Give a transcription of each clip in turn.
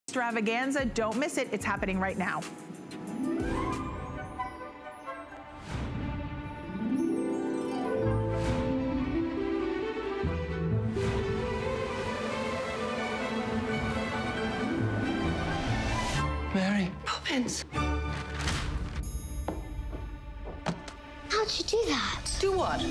Extravaganza. Don't miss it. It's happening right now. Mary Poppins. How'd you do that? Do what?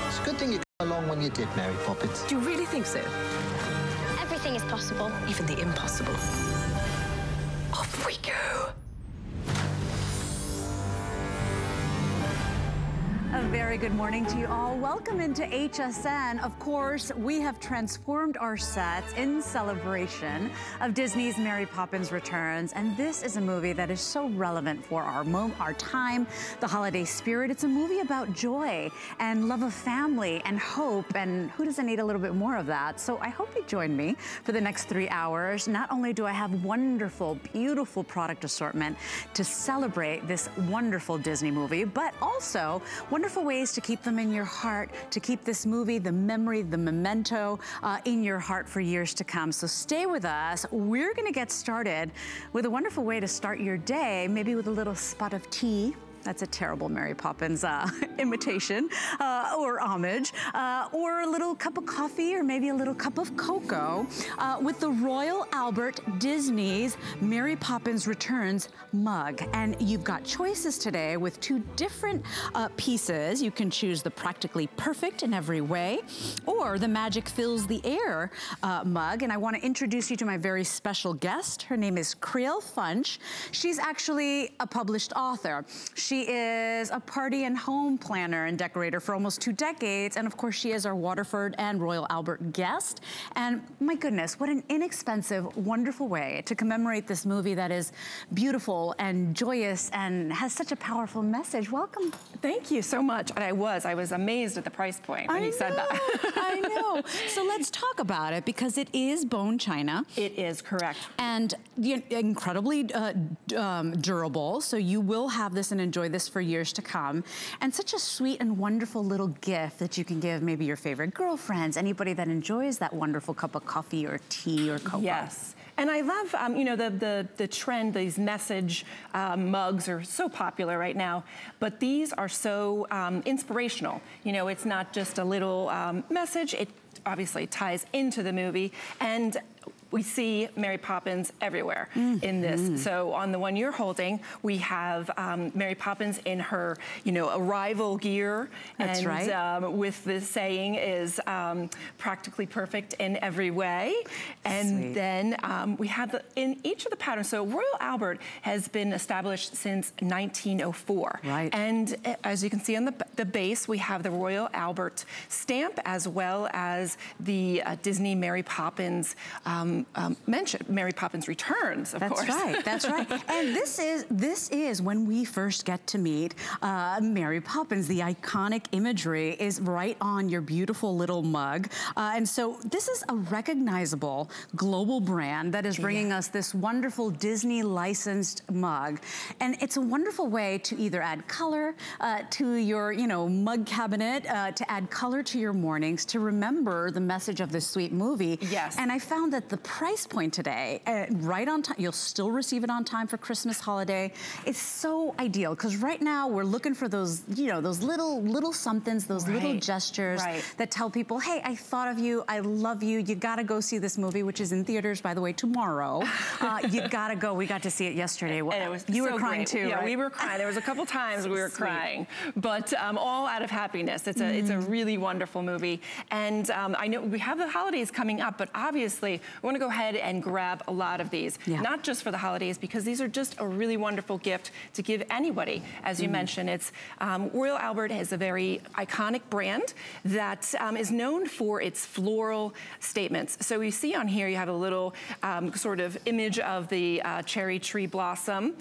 It's a good thing you got along when you did, Mary Poppins. Do you really think so? Everything is possible. Even the impossible. Off we go. A very good morning to you all. Welcome into HSN. Of course, we have transformed our sets in celebration of Disney's Mary Poppins Returns. And this is a movie that is so relevant for our time, the holiday spirit. It's a movie about joy and love of family and hope. And who doesn't need a little bit more of that? So I hope you join me for the next 3 hours. Not only do I have wonderful, beautiful product assortment to celebrate this wonderful Disney movie, but also wonderful ways to keep them in your heart, to keep this movie, the memory, the memento in your heart for years to come. So stay with us. We're gonna get started with a wonderful way to start your day, maybe with a little spot of tea. That's a terrible Mary Poppins imitation or homage, or a little cup of coffee or maybe a little cup of cocoa with the Royal Albert Disney's Mary Poppins Returns mug. And you've got choices today with 2 different pieces. You can choose the practically perfect in every way, or the magic fills the air mug. And I want to introduce you to my very special guest. Her name is Creole Funch. She's actually a published author. She is a party and home planner and decorator for almost 2 decades. And of course, she is our Waterford and Royal Albert guest. And my goodness, what an inexpensive, wonderful way to commemorate this movie that is beautiful and joyous and has such a powerful message. Welcome. Thank you so much. And I was amazed at the price point when you said that. I know. So let's talk about it because it is bone china. It is, correct. And incredibly durable. So you will have this and enjoy this for years to come. And such a sweet and wonderful little gift that you can give maybe your favorite girlfriends, anybody that enjoys that wonderful cup of coffee or tea or cocoa. Yes. And I love, you know, the trend, these message mugs are so popular right now, but these are so inspirational. You know, it's not just a little message, it obviously ties into the movie, and we see Mary Poppins everywhere in this. So on the one you're holding, we have Mary Poppins in her, you know, arrival gear. That's and, right. With the saying is practically perfect in every way. And Sweet. then we have in each of the patterns. So Royal Albert has been established since 1904. Right. And as you can see on the base, we have the Royal Albert stamp as well as the Disney Mary Poppins mentioned, Mary Poppins Returns, of course. That's right, that's right. And this is when we first get to meet Mary Poppins. The iconic imagery is right on your beautiful little mug. And so this is a recognizable global brand that is bringing us this wonderful Disney licensed mug. And it's a wonderful way to either add color to your, you know, mug cabinet, to add color to your mornings, to remember the message of this sweet movie. Yes. And I found that the price point today, right on time, you'll still receive it on time for Christmas holiday. It's so ideal because right now we're looking for those, you know, those little somethings, those little gestures that tell people, hey, I thought of you, I love you, you gotta go see this movie, which is in theaters, by the way, tomorrow. You gotta go. We got to see it yesterday. And it was you so were crying great. too, Yeah, right? we were crying. There was a couple times we were crying, but all out of happiness. It's a really wonderful movie. And I know we have the holidays coming up, but obviously we want to go ahead and grab a lot of these, not just for the holidays, because these are just a really wonderful gift to give anybody. As you mentioned, it's Royal Albert is a very iconic brand that is known for its floral statements. So you see on here, you have a little sort of image of the cherry tree blossom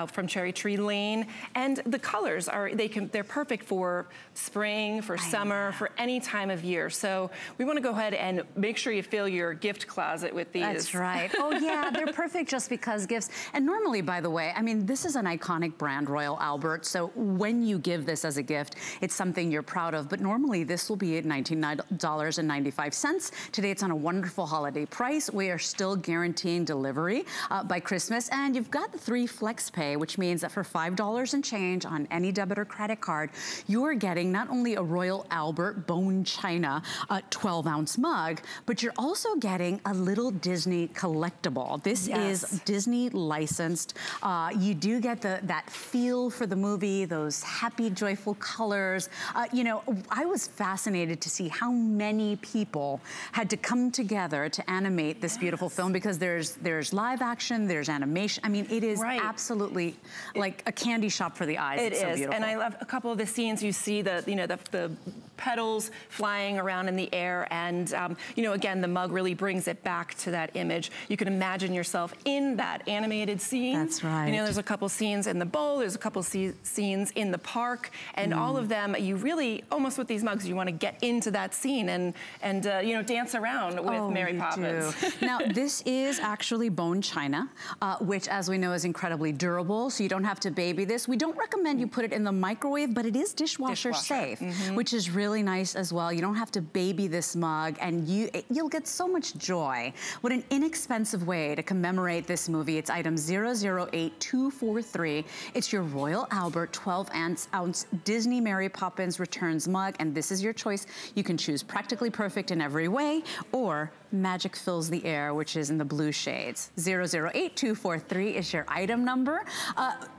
from Cherry Tree Lane, and the colors are they're perfect for spring, for summer, for any time of year. So we want to go ahead and make sure you fill your gift closet with with these. That's right. Oh yeah, they're perfect just because gifts. And normally, by the way, I mean, this is an iconic brand, Royal Albert. So when you give this as a gift, it's something you're proud of. But normally this will be at $19.95. Today it's on a wonderful holiday price. We are still guaranteeing delivery by Christmas. And you've got the 3 flex pay, which means that for $5 and change on any debit or credit card, you are getting not only a Royal Albert bone china 12-ounce mug, but you're also getting a little Disney collectible. This is Disney licensed. You do get that feel for the movie, those happy, joyful colors. You know, I was fascinated to see how many people had to come together to animate this beautiful film, because there's live action, there's animation. I mean, it is absolutely like a candy shop for the eyes. It is. So beautiful. And I love a couple of the scenes. You see the petals flying around in the air, and you know, again, the mug really brings it back to that image. You can imagine yourself in that animated scene. That's right. You know, there's a couple scenes in the bowl, there's a couple scenes in the park, and all of them, you really, almost with these mugs, you want to get into that scene and you know, dance around with Mary Poppins. Now, this is actually bone china, which, as we know, is incredibly durable, so you don't have to baby this. We don't recommend you put it in the microwave, but it is dishwasher safe, which is really nice as well. You don't have to baby this mug, and you'll get so much joy. What an inexpensive way to commemorate this movie. It's item 008243. It's your Royal Albert 12-ounce Disney Mary Poppins Returns mug, and this is your choice. You can choose practically perfect in every way, or Magic Fills the Air, which is in the blue shades. 008243 is your item number.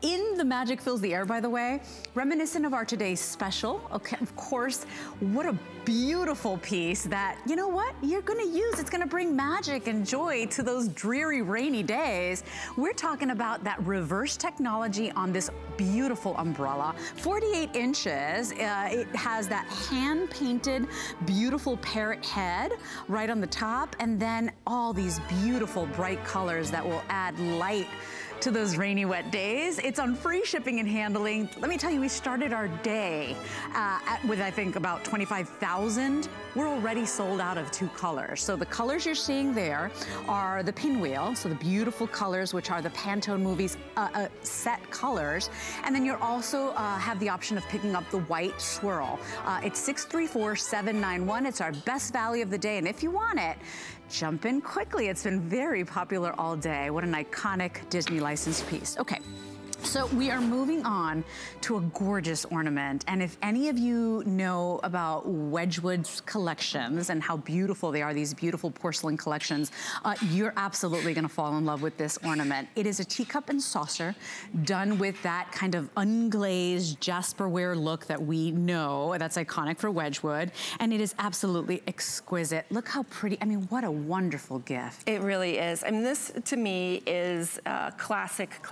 In the Magic Fills the Air, by the way, reminiscent of our today's special, okay, of course, what a beautiful piece that, you know what, you're gonna use. It's gonna bring magic and joy to those dreary, rainy days. We're talking about that reverse technology on this beautiful umbrella. 48 inches, it has that hand-painted, beautiful parrot head right on the top, and then all these beautiful bright colors that will add light to those rainy, wet days. It's on free shipping and handling. Let me tell you, we started our day with, I think, about 25,000. We're already sold out of 2 colors. So the colors you're seeing there are the pinwheel, so the beautiful colors, which are the Pantone movies set colors. And then you'll also have the option of picking up the white swirl. It's 634791. It's our best value of the day. And if you want it, jump in quickly. It's been very popular all day. What an iconic Disney licensed piece. Okay. So we are moving on to a gorgeous ornament. And if any of you know about Wedgwood's collections and how beautiful they are, these beautiful porcelain collections, you're absolutely gonna fall in love with this ornament. It is a teacup and saucer done with that kind of unglazed Jasperware look that we know, that's iconic for Wedgwood. And it is absolutely exquisite. Look how pretty, I mean, what a wonderful gift. It really is. I mean, this to me is classic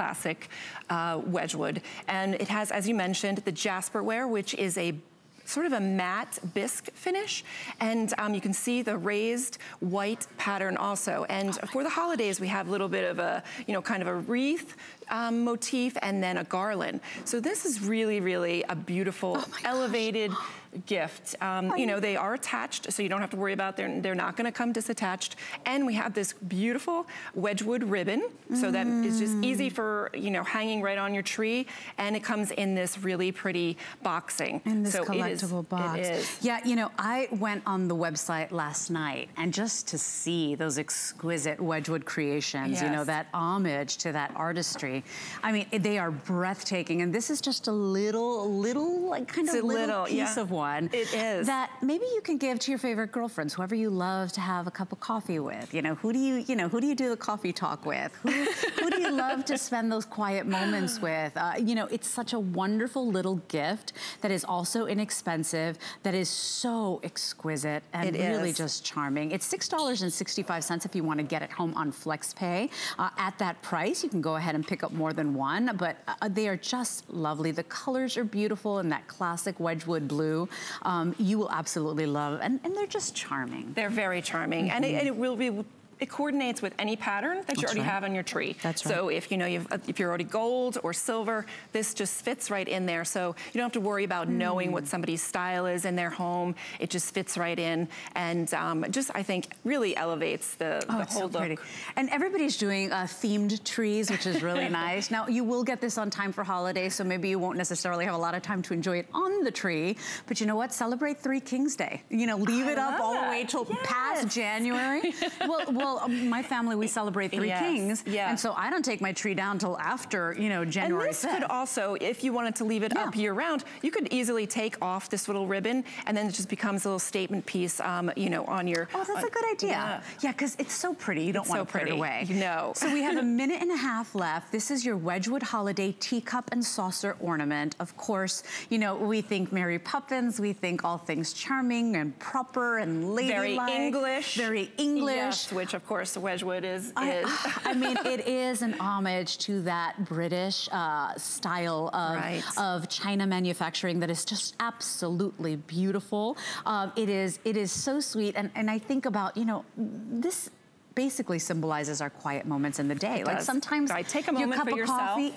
Wedgwood. And it has, as you mentioned, the Jasperware, which is a sort of a matte bisque finish. And you can see the raised white pattern also. And for the holidays, we have a little bit of a, you know, kind of a wreath motif and then a garland. So this is really, really a beautiful, elevated gift. You know, they are attached, so you don't have to worry about they're not gonna come disattached. And we have this beautiful Wedgwood ribbon, so that is just easy for, you know, hanging right on your tree. And it comes in this really pretty boxing. In this collectible box. It is. Yeah, you know, I went on the website last night, and just to see those exquisite Wedgwood creations, you know, that homage to that artistry. I mean, they are breathtaking. And this is just a little like kind of little piece of one. It is. That maybe you can give to your favorite girlfriends, whoever you love to have a cup of coffee with. You know, who do you do the coffee talk with? Who do you love to spend those quiet moments with? You know, it's such a wonderful little gift that is also inexpensive, that is so exquisite and really just charming. It's $6.65 if you want to get it home on FlexPay. At that price, you can go ahead and pick up more than one, but they are just lovely. The colors are beautiful in that classic Wedgwood blue. You will absolutely love, and they're just charming. They're very charming, and it it coordinates with any pattern that you already have on your tree. That's right. So if you know if you're already gold or silver, this just fits right in there. So you don't have to worry about knowing what somebody's style is in their home. It just fits right in, and just I think really elevates the whole look. Pretty. And everybody's doing themed trees, which is really nice. Now you will get this on time for holidays, so maybe you won't necessarily have a lot of time to enjoy it on the tree. But you know what? Celebrate Three Kings Day. You know, leave it up all the way till past January. well, my family, we celebrate Three Kings, and so I don't take my tree down till after, you know, January 5th. And this could also, if you wanted to leave it up year round, you could easily take off this little ribbon, and then it just becomes a little statement piece, you know, on your... Oh, that's a good idea. Yeah, because it's so pretty. You don't want to put it away. No. So we have a minute and a half left. This is your Wedgwood Holiday Teacup and Saucer Ornament. Of course, you know, we think Mary Poppins, we think all things charming and proper and ladylike. Very English. Very English. Yes, which of course Wedgwood is. I mean, it is an homage to that British style of China manufacturing that is just absolutely beautiful. It is so sweet, and I think about, you know, this basically symbolizes our quiet moments in the day. Like sometimes take a moment your cup for of yourself. Coffee,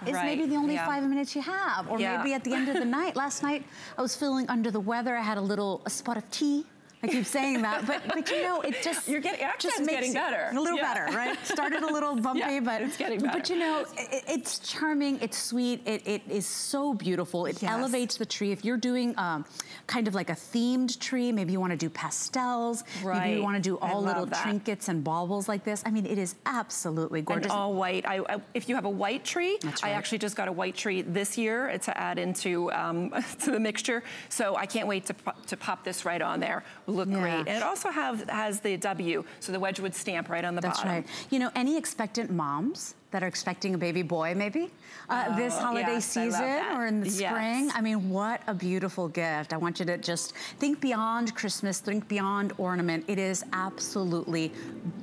is maybe the only 5 minutes you have, or maybe at the end of the night. Last night I was feeling under the weather. I had a spot of tea. I keep saying that, but you know, it just your accent's getting better. A little better, right? Started a little bumpy, but it's getting better. But you know, it's charming, it's sweet, it is so beautiful. It elevates the tree. If you're doing kind of like a themed tree, maybe you want to do pastels, maybe you want to do all little trinkets and baubles like this. I mean, it is absolutely gorgeous. And all white. If you have a white tree, I actually just got a white tree this year to add into to the mixture. So I can't wait to pop this right on there. Look great. And it also has the W, so the Wedgwood stamp right on the bottom. That's right. You know, any expectant moms that are expecting a baby boy, maybe, this holiday season or in the spring. I mean, what a beautiful gift. I want you to just think beyond Christmas, think beyond ornament. It is absolutely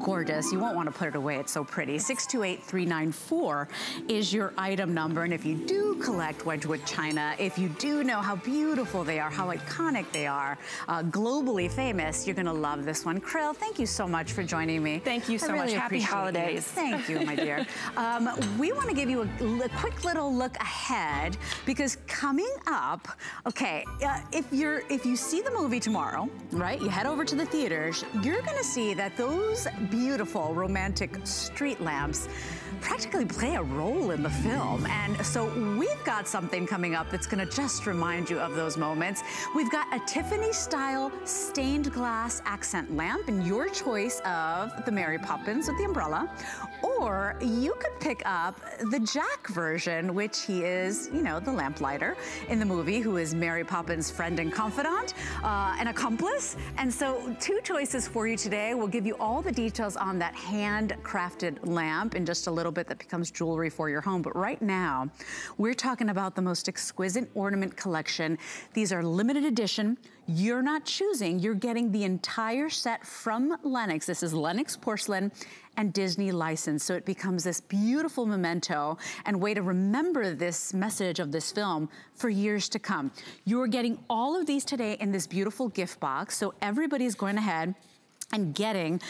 gorgeous. You won't want to put it away. It's so pretty. 628394 is your item number. And if you do collect Wedgwood china, if you do know how beautiful they are, how iconic they are, globally famous, you're going to love this one. Krill, thank you so much for joining me. Thank you so much. Happy holidays. Thank you, my dear. We want to give you a quick little look ahead, because coming up, okay, if you see the movie tomorrow, right, you head over to the theaters, you're going to see that those beautiful romantic street lamps practically play a role in the film. And so we've got something coming up that's going to just remind you of those moments. We've got a Tiffany style stained glass accent lamp, and your choice of the Mary Poppins with the umbrella, or you could pick up the Jack version, which he is, you know, the lamplighter in the movie, who is Mary Poppins' friend and confidant, an accomplice. And so 2 choices for you today. We'll give you all the details on that handcrafted lamp in just a little bit that becomes jewelry for your home. But right now, we're talking about the most exquisite ornament collection. These are limited edition. You're not choosing, you're getting the entire set from Lenox. This is Lenox porcelain and Disney license. So it becomes this beautiful memento and way to remember this message of this film for years to come. You're getting all of these today in this beautiful gift box. So everybody's going ahead and getting,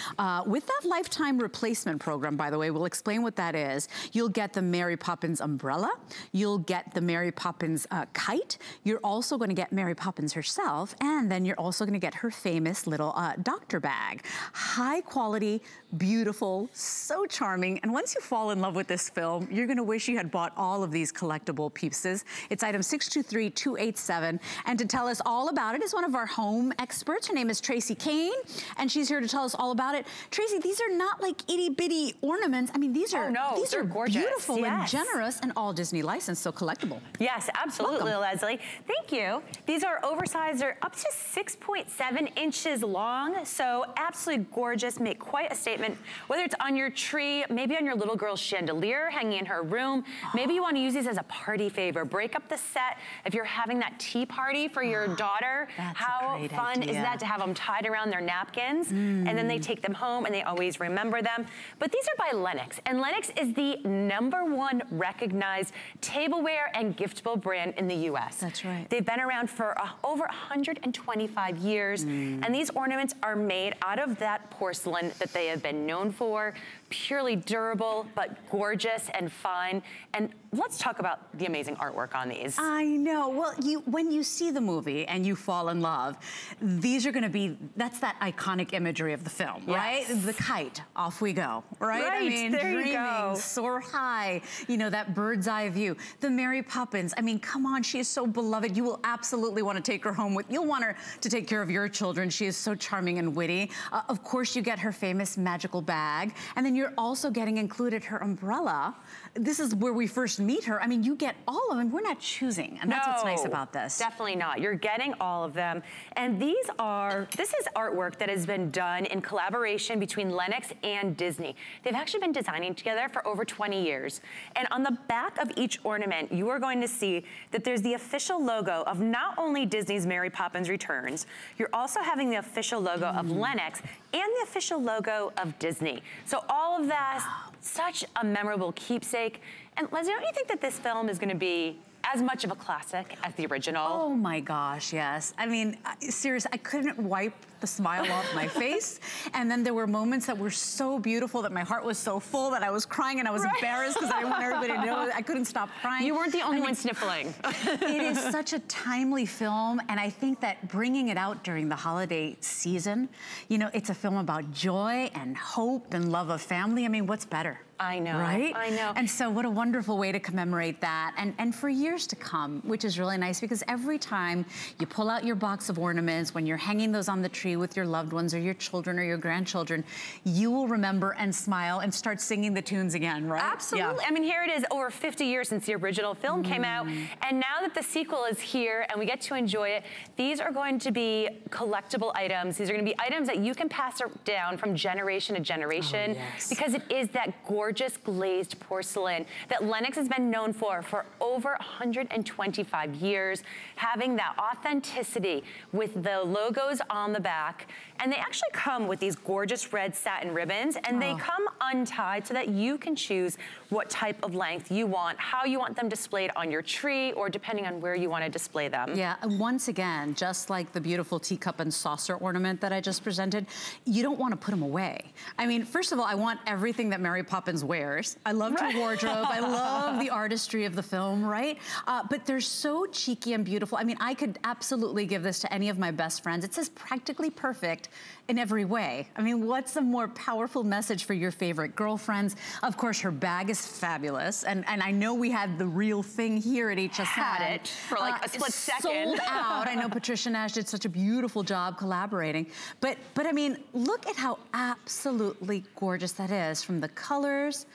with that lifetime replacement program, by the way, we'll explain what that is. You'll get the Mary Poppins umbrella. You'll get the Mary Poppins kite. You're also going to get Mary Poppins herself, and then you're also going to get her famous little doctor bag. High quality, beautiful, so charming. And once you fall in love with this film, you're going to wish you had bought all of these collectible pieces. It's item 623287. And to tell us all about it is one of our home experts. Her name is Tracy Kane, and she's here to tell us all about it. Tracy, these are not like itty bitty ornaments. I mean, these are these are gorgeous, beautiful and generous, and all Disney licensed, so collectible. Yes, absolutely, Leslie. Thank you. These are oversized. They're up to 6.7 inches long, so absolutely gorgeous. Make quite a statement. Whether it's on your tree, maybe on your little girl's chandelier hanging in her room. Maybe you want to use these as a party favor. Break up the set if you're having that tea party for your daughter. How fun is that to have them tied around their napkins? and then they take them home and they always remember them. But these are by Lenox, and Lenox is the #1 recognized tableware and giftable brand in the U.S. That's right. They've been around for over 125 years, and these ornaments are made out of that porcelain that they have been known for. Purely durable, but gorgeous and fine. And let's talk about the amazing artwork on these. I know. Well, when you see the movie and you fall in love, these are going to be, that's that iconic imagery of the film, right? The kite, off we go, right? I mean, there you dreaming, go. soar high, you know, that bird's eye view. The Mary Poppins, I mean, come on, she is so beloved. You will absolutely want to take her home you'll want her to take care of your children. She is so charming and witty. Of course, you get her famous magical bag, and then you're also getting included her umbrella. This is where we first meet her. I mean, you get all of them. We're not choosing, and that's what's nice about this. Definitely not. You're getting all of them. And this is artwork that has been done in collaboration between Lenox and Disney. They've actually been designing together for over 20 years. And on the back of each ornament, you are going to see that there's the official logo of not only Disney's Mary Poppins Returns, you're also having the official logo of Lenox and the official logo of Disney. So all of that, such a memorable keepsake. And Leslie, don't you think that this film is going to be as much of a classic as the original? Oh my gosh, yes. I mean, seriously, I couldn't wipe the smile off my face. And then there were moments that were so beautiful that my heart was so full that I was crying and I was embarrassed because I didn't want everybody to know. I couldn't stop crying. You weren't the only one sniffling. It is such a timely film, and I think that bringing it out during the holiday season, you know, it's a film about joy and hope and love of family. I mean, what's better? I know, right? I know. And so what a wonderful way to commemorate that, and for years to come, which is really nice, because every time you pull out your box of ornaments, when you're hanging those on the tree with your loved ones or your children or your grandchildren, you will remember and smile and start singing the tunes again, right? Absolutely. Yeah. I mean, here it is, over 50 years since the original film came out, and now that the sequel is here and we get to enjoy it, these are going to be collectible items. These are going to be items that you can pass down from generation to generation, because it is that gorgeous glazed porcelain that Lenox has been known for over 125 years, having that authenticity with the logos on the back. And they actually come with these gorgeous red satin ribbons, and they come untied so that you can choose what type of length you want, how you want them displayed on your tree, or depending on where you want to display them. Yeah, and once again, just like the beautiful teacup and saucer ornament that I just presented, you don't want to put them away. I mean, first of all, I want everything that Mary Poppins wears. I loved her wardrobe. I love the artistry of the film, right? But they're so cheeky and beautiful. I mean, I could absolutely give this to any of my best friends. It says practically perfect in every way. I mean, what's a more powerful message for your favorite girlfriends? Of course, her bag is fabulous. And I know we had the real thing here at HSN. Had it for like a split second. Sold out. I know Patricia Nash did such a beautiful job collaborating. But I mean, look at how absolutely gorgeous that is, from the colors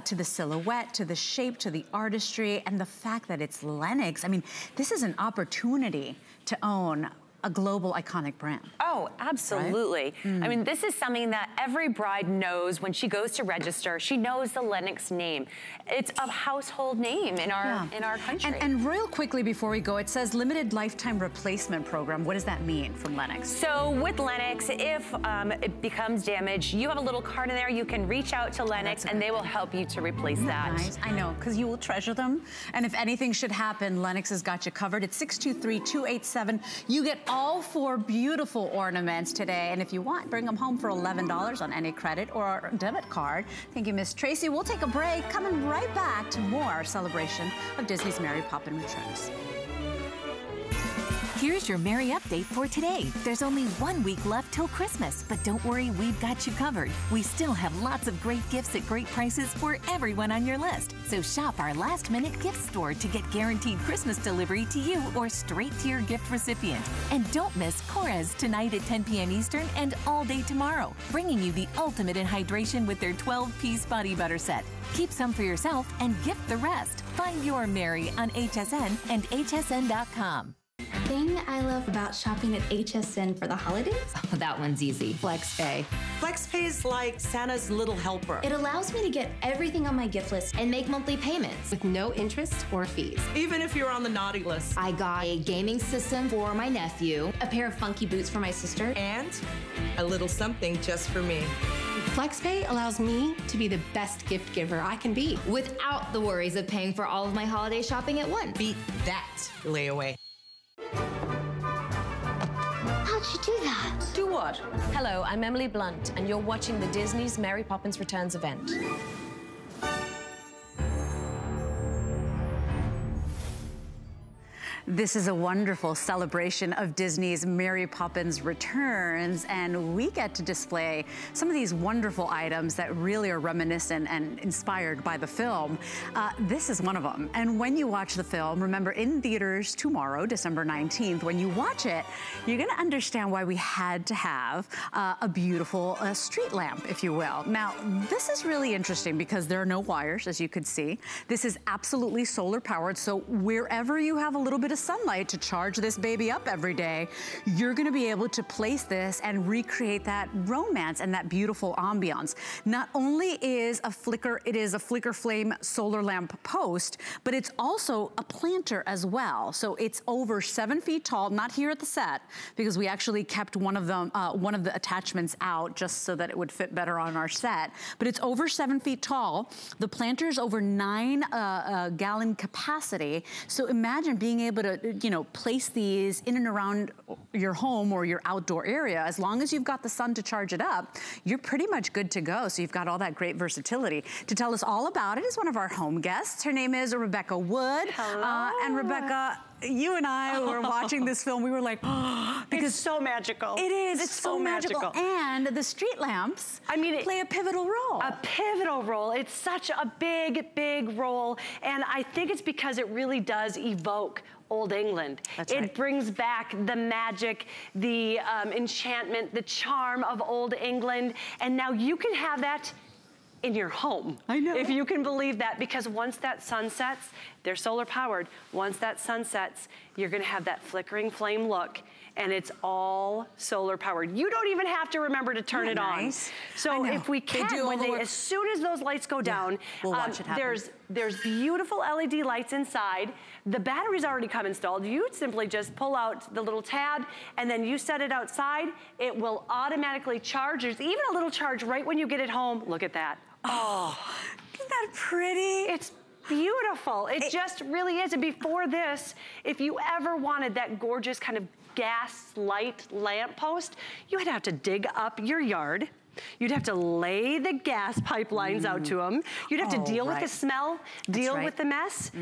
to the silhouette, to the shape, to the artistry, and the fact that it's Lenox. I mean, this is an opportunity to own a global iconic brand. Oh, absolutely. Right? I mean, this is something that every bride knows when she goes to register. She knows the Lenox name. It's a household name in our country. And real quickly before we go, it says limited lifetime replacement program. What does that mean from Lenox? So with Lenox, if it becomes damaged, you have a little card in there. You can reach out to Lenox and they will help you to replace that. Nice. I know, because you will treasure them. And if anything should happen, Lenox has got you covered. It's 623-287. You get all 4 beautiful ornaments today. And if you want, bring them home for $11 on any credit or debit card. Thank you, Miss Tracy. We'll take a break. Coming right back to more celebration of Disney's Mary Poppins Returns. Here's your Merry update for today. There's only 1 week left till Christmas, but don't worry, we've got you covered. We still have lots of great gifts at great prices for everyone on your list. So shop our last-minute gift store to get guaranteed Christmas delivery to you or straight to your gift recipient. And don't miss Korres tonight at 10 p.m. Eastern and all day tomorrow, bringing you the ultimate in hydration with their 12-piece body butter set. Keep some for yourself and gift the rest. Find your Merry on HSN and hsn.com. Thing I love about shopping at HSN for the holidays? Oh, that one's easy. FlexPay. FlexPay is like Santa's little helper. It allows me to get everything on my gift list and make monthly payments With no interest or fees. Even if you're on the naughty list. I got a gaming system for my nephew, a pair of funky boots for my sister, And a little something just for me. FlexPay allows me to be the best gift giver I can be. without the worries of paying for all of my holiday shopping at once. Beat that layaway. How'd you do that? Do what? Hello, I'm Emily Blunt, and you're watching the Disney's Mary Poppins Returns event. This is a wonderful celebration of Disney's Mary Poppins Returns, and we get to display some of these wonderful items that really are reminiscent and inspired by the film. This is one of them. And when you watch the film, remember, in theaters tomorrow, December 19th, when you watch it, you're gonna understand why we had to have a beautiful street lamp, if you will. Now, this is really interesting because there are no wires, as you could see. This is absolutely solar powered, so wherever you have a little bit of sunlight to charge this baby up every day, you're gonna be able to place this and recreate that romance and that beautiful ambiance. Not only is it is a flicker flame solar lamp post, but it's also a planter as well. So it's over 7 feet tall, not here at the set, because we actually kept one of the attachments out just so that it would fit better on our set. But it's over 7 feet tall. The planter is over 9 gallon capacity. So imagine being able to, you know, place these in and around your home or your outdoor area. As long as you've got the sun to charge it up, you're pretty much good to go. So you've got all that great versatility. To tell us all about it is one of our home guests. Her name is Rebecca Wood. Hello. And Rebecca, you and I were watching this film, we were like, oh, because it's so magical. It is, it's so magical. And the street lamps, I mean, play a pivotal role. A pivotal role. It's such a big, big role. And I think it's because it really does evoke Old England. That's right. It brings back the magic, the enchantment, the charm of Old England. And now you can have that in your home. I know. If you can believe that, because once that sun sets, they're solar powered. Once that sun sets, you're gonna have that flickering flame look, and it's all solar powered. You don't even have to remember to turn it on. So if we can, as soon as those lights go down, we'll watch it happen. There's beautiful LED lights inside. The batteries already come installed. You simply just pull out the little tab and then you set it outside. It will automatically charge. There's even a little charge right when you get it home. Look at that. Oh, isn't that pretty? It's beautiful. It just really is. And before this, if you ever wanted that gorgeous kind of gas light lamp post, you would have to dig up your yard. You'd have to lay the gas pipelines out to them. You'd have to deal with the smell, deal with the mess.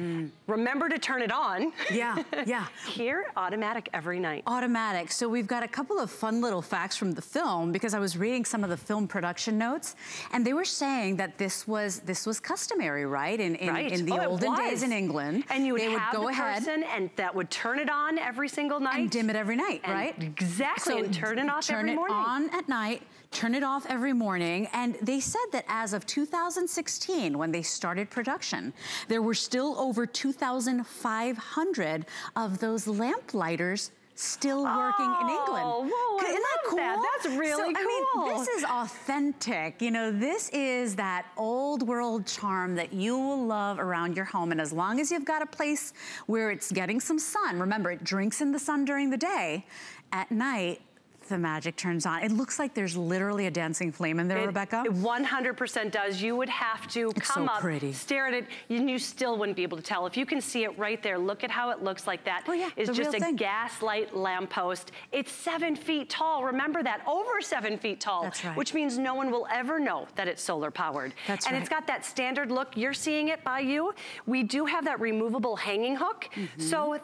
Remember to turn it on. Yeah, yeah. Here, automatic every night. Automatic. So we've got a couple of fun little facts from the film, because I was reading some of the film production notes, and they were saying that this was customary, right? In the olden days in England. And you would have the person and that would turn it on every single night. And dim it every night, right? Exactly, and turn it off every morning. Turn it on at night, turn it off every morning. And they said that as of 2016, when they started production, there were still over 2,500 of those lamp lighters still working in England. Whoa, Isn't that cool? That's really cool. I mean, this is authentic. You know, this is that old world charm that you will love around your home. And as long as you've got a place where it's getting some sun, remember, it drinks in the sun during the day, at night, the magic turns on. It looks like there's literally a dancing flame in there, Rebecca. It 100% does. You would have to come up, stare at it, and you still wouldn't be able to tell. If you can see it right there, look at how it looks like that. Oh yeah, it's just a gaslight lamppost. It's 7 feet tall. Remember that, over 7 feet tall. That's right. Which means no one will ever know that it's solar powered. That's and right. it's got that standard look. You're seeing it by you. We do have that removable hanging hook. So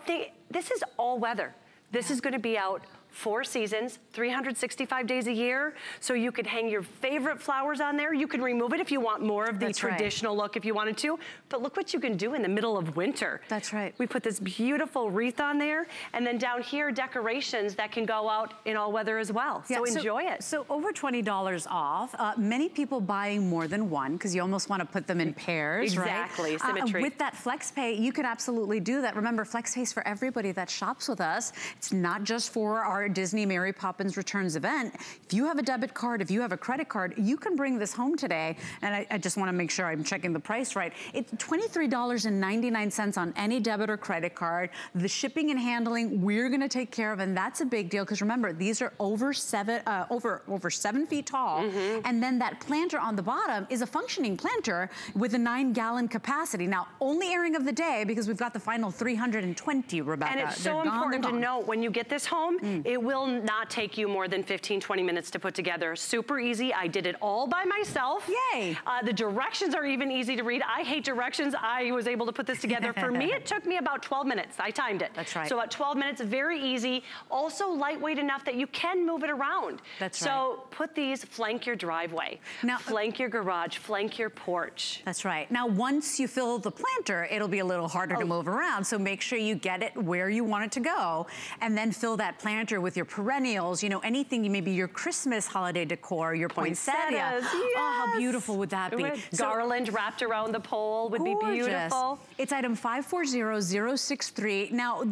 this is all weather. This is going to be out 4 seasons, 365 days a year. So you could hang your favorite flowers on there. You can remove it if you want more of the traditional look if you wanted to. But look what you can do in the middle of winter. That's right. We put this beautiful wreath on there. And then down here, decorations that can go out in all weather as well. So enjoy it. So over $20 off. Many people buying more than one because you almost want to put them in pairs, exactly, right? Symmetry. With that FlexPay, you can absolutely do that. Remember, FlexPay is for everybody that shops with us. It's not just for our Disney Mary Poppins Returns event. If you have a debit card, if you have a credit card, you can bring this home today. And I just want to make sure I'm checking the price right. It's $23.99 on any debit or credit card. The shipping and handling, we're going to take care of, and that's a big deal because remember, these are over 7 feet tall. And then that planter on the bottom is a functioning planter with a 9-gallon capacity. Now, only airing of the day because we've got the final 320, Rebecca. And it's so important to note when you get this home, it will not take you more than 15, 20 minutes to put together. Super easy. I did it all by myself. Yay. The directions are even easy to read. I hate directions. I was able to put this together. For me, it took me about 12 minutes. I timed it. That's right. So about 12 minutes, very easy. Also lightweight enough that you can move it around. That's right. right. So put these, flank your driveway, now, flank your garage, flank your porch. That's right. Now, once you fill the planter, it'll be a little harder to move around. So make sure you get it where you want it to go and then fill that planter with your perennials, you know, anything, maybe your Christmas holiday decor, your poinsettia. Yes. Oh, how beautiful would that be? Garland wrapped around the pole would be beautiful. It's item 540063. Now,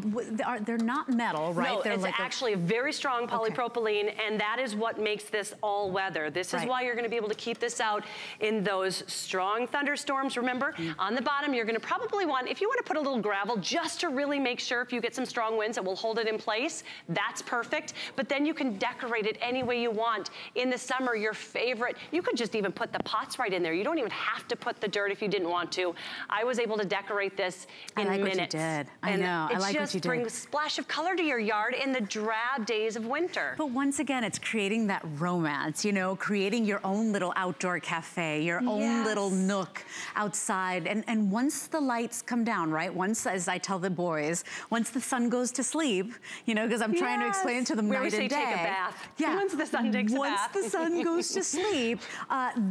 they're not metal, right? No, they're it's like actually a very strong polypropylene, and that is what makes this all weather. This is why you're going to be able to keep this out in those strong thunderstorms. Remember, on the bottom, you're going to probably want, if you want to put a little gravel, just to really make sure if you get some strong winds, it will hold it in place. That's perfect. But then you can decorate it any way you want. In the summer, your favorite, you could just even put the pots right in there. You don't even have to put the dirt if you didn't want to. I was able to decorate this in minutes. What you did. I know. I like what you did. It just brings a splash of color to your yard in the drab days of winter. But once again, it's creating that romance, you know, creating your own little outdoor cafe, your own little nook outside. And once the lights come down, right? Once, as I tell the boys, once the sun goes to sleep, you know, because I'm trying to explain to them night and day. Take a bath. Yeah. Once the sun takes a bath. Once the sun goes to sleep,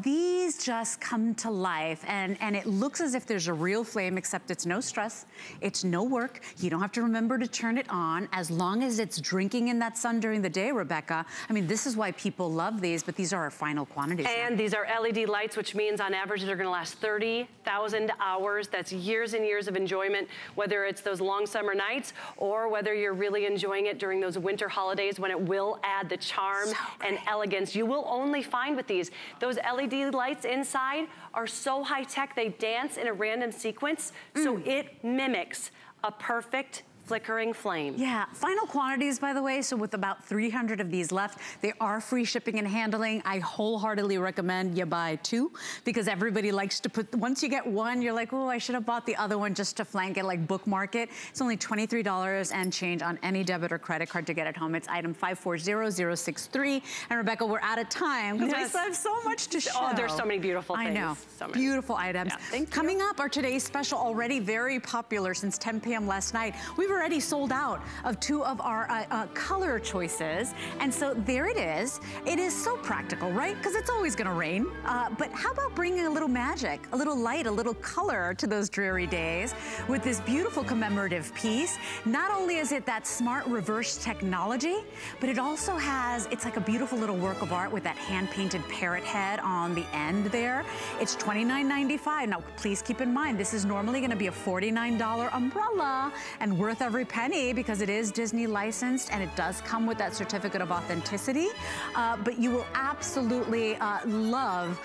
these just come to life. And it looks as if there's a real flame, except it's no stress. It's no work. You don't have to remember to turn it on. As long as it's drinking in that sun during the day, Rebecca. I mean, this is why people love these, but these are our final quantities. And these are LED lights, which means on average they're going to last 30,000 hours. That's years and years of enjoyment, whether it's those long summer nights or whether you're really enjoying it during those winter holidays when it will add the charm and elegance you will only find with these. Those LED lights inside are so high tech, they dance in a random sequence, so it mimics a perfect flickering flame. Yeah, final quantities, by the way, so with about 300 of these left, they are free shipping and handling. I wholeheartedly recommend you buy 2 because everybody likes to put, once you get one, you're like, oh, I should have bought the other one just to flank it, like bookmark it. It's only $23 and change on any debit or credit card to get it home. It's item 540063. And Rebecca, we're out of time because we still have so much to show. Oh, there's so many beautiful things. I know, so beautiful items. Yeah, thank you. Coming up, our today's special, already very popular since 10 p.m. last night. We've already sold out of 2 of our color choices. And so there it is. It is so practical, right? Because it's always going to rain. But how about bringing a little magic, a little light, a little color to those dreary days with this beautiful commemorative piece? Not only is it that smart reverse technology, but it also has, it's like a beautiful little work of art with that hand-painted parrot head on the end there. It's $29.95. Now, please keep in mind, this is normally going to be a $49 umbrella and worth every penny because it is Disney licensed and it does come with that certificate of authenticity. But you will absolutely love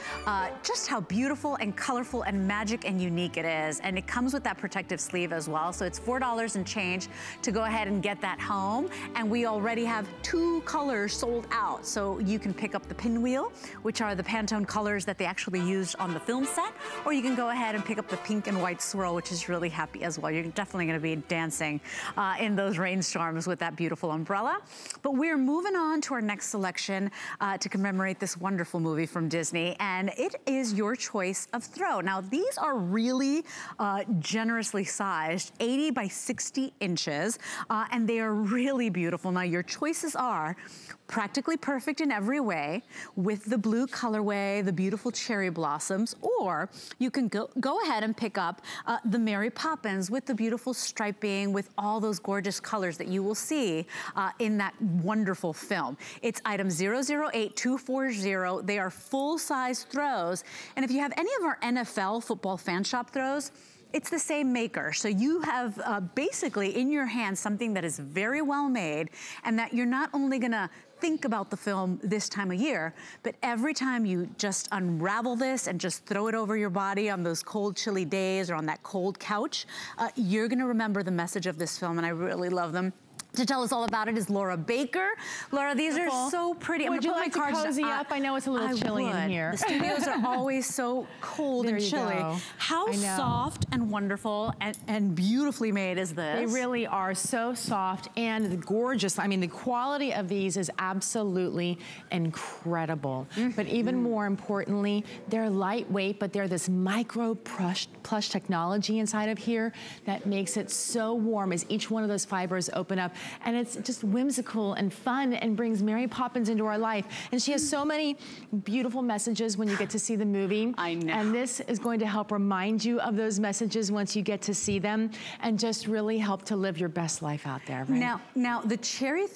just how beautiful and colorful and magic and unique it is. And it comes with that protective sleeve as well. So it's $4 and change to go ahead and get that home. And we already have 2 colors sold out. So you can pick up the pinwheel, which are the Pantone colors that they actually used on the film set, or you can go ahead and pick up the pink and white swirl, which is really happy as well. You're definitely going to be dancing in those rainstorms with that beautiful umbrella. But we're moving on to our next selection to commemorate this wonderful movie from Disney, and it is your choice of throw. Now, these are really generously sized, 80 by 60 inches, and they are really beautiful. Now, your choices are practically perfect in every way with the blue colorway, the beautiful cherry blossoms, or you can go ahead and pick up the Mary Poppins with the beautiful striping, with all those gorgeous colors that you will see in that wonderful film. It's item 008240. They are full-size throws. And if you have any of our NFL football fan shop throws, it's the same maker. So you have basically in your hand something that is very well made, and that you're not only gonna think about the film this time of year, but every time you just unravel this and just throw it over your body on those cold, chilly days or on that cold couch, you're gonna remember the message of this film, and I really love them. To tell us all about it is Laura Baker. Laura, these are so pretty. Would you like to cozy up? I know it's a little chilly in here. The studios are always so cold and chilly. How soft and wonderful and beautifully made is this? They really are so soft and gorgeous. I mean, the quality of these is absolutely incredible. But even more importantly, they're lightweight, but they're this micro plush technology inside of here that makes it so warm as each one of those fibers open up. And it's just whimsical and fun and brings Mary Poppins into our life. And she has so many beautiful messages when you get to see the movie. I know. And this is going to help remind you of those messages once you get to see them, and just really help to live your best life out there, right? Now the cherry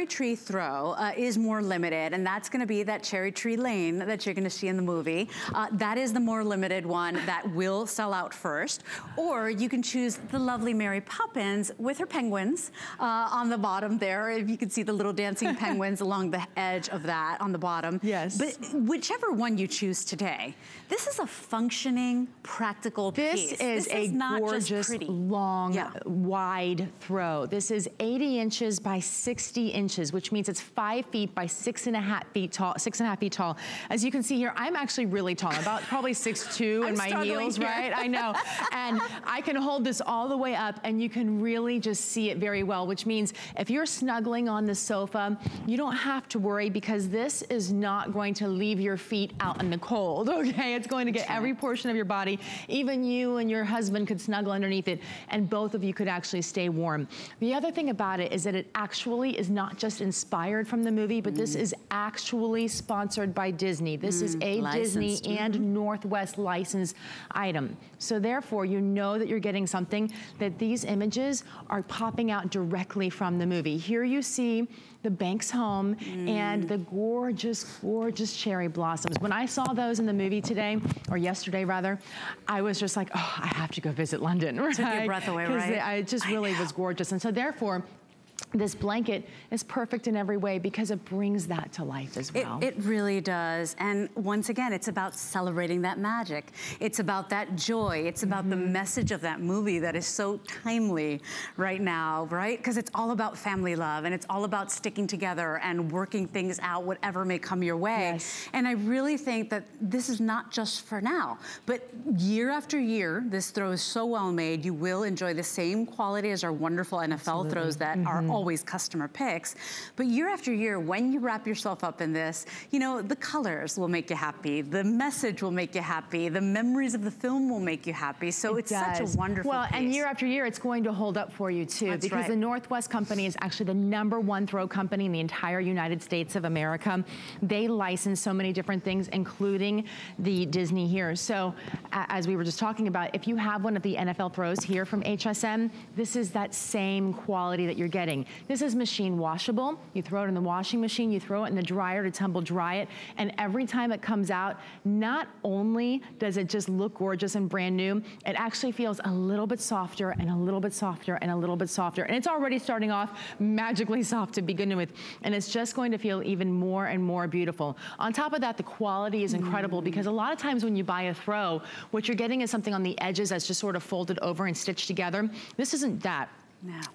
tree throw is more limited, and that's gonna be that cherry tree lane that you're gonna see in the movie. That is the more limited one that will sell out first. Or you can choose the lovely Mary Poppins with her penguins on the bottom there. If you can see the little dancing penguins along the edge of that on the bottom. Yes. But whichever one you choose today, this is a functioning, practical piece. This is a gorgeous, long, wide throw. This is 80 inches by 60 inches, which means it's 5 feet by 6.5 feet tall. 6.5 feet tall. As you can see here, I'm actually really tall. I'm about probably 6'2" in my heels, right? I know. And I can hold this all the way up, and you can really just see it very well, which means if you're snuggling on the sofa, you don't have to worry, because this is not going to leave your feet out in the cold, okay? It's going to get every portion of your body. Even you and your husband could snuggle underneath it, and both of you could actually stay warm. The other thing about it is that it actually is not just inspired from the movie, but this is actually sponsored by Disney. This is a Disney and Northwest licensed item. So therefore, you know that you're getting something that these images are popping out directly from the movie. Here you see the Banks home and the gorgeous, gorgeous cherry blossoms. When I saw those in the movie today, or yesterday rather, I was just like, oh, I have to go visit London, right? Took your breath away, right? It just really was gorgeous. And so therefore, this blanket is perfect in every way because it brings that to life as well. It really does. And once again, it's about celebrating that magic. It's about that joy. It's about the message of that movie that is so timely right now, right? Because it's all about family love, and it's all about sticking together and working things out, whatever may come your way. Yes. And I really think that this is not just for now, but year after year, this throw is so well made, you will enjoy the same quality as our wonderful NFL throws that are always customer picks. But year after year, when you wrap yourself up in this, you know, the colors will make you happy, the message will make you happy, the memories of the film will make you happy. So it's such a wonderful piece. And year after year, it's going to hold up for you too, because the Northwest Company is actually the #1 throw company in the entire United States of America. They license so many different things, including the Disney here. So as we were just talking about, if you have one of the NFL throws here from HSN, this is that same quality that you're getting. This is machine washable. You throw it in the washing machine, you throw it in the dryer to tumble dry it, and every time it comes out, not only does it just look gorgeous and brand new, it actually feels a little bit softer and a little bit softer and a little bit softer. And it's already starting off magically soft to begin with, and it's just going to feel even more and more beautiful. On top of that, the quality is incredible, because a lot of times when you buy a throw, what you're getting is something on the edges that's just sort of folded over and stitched together. This isn't that.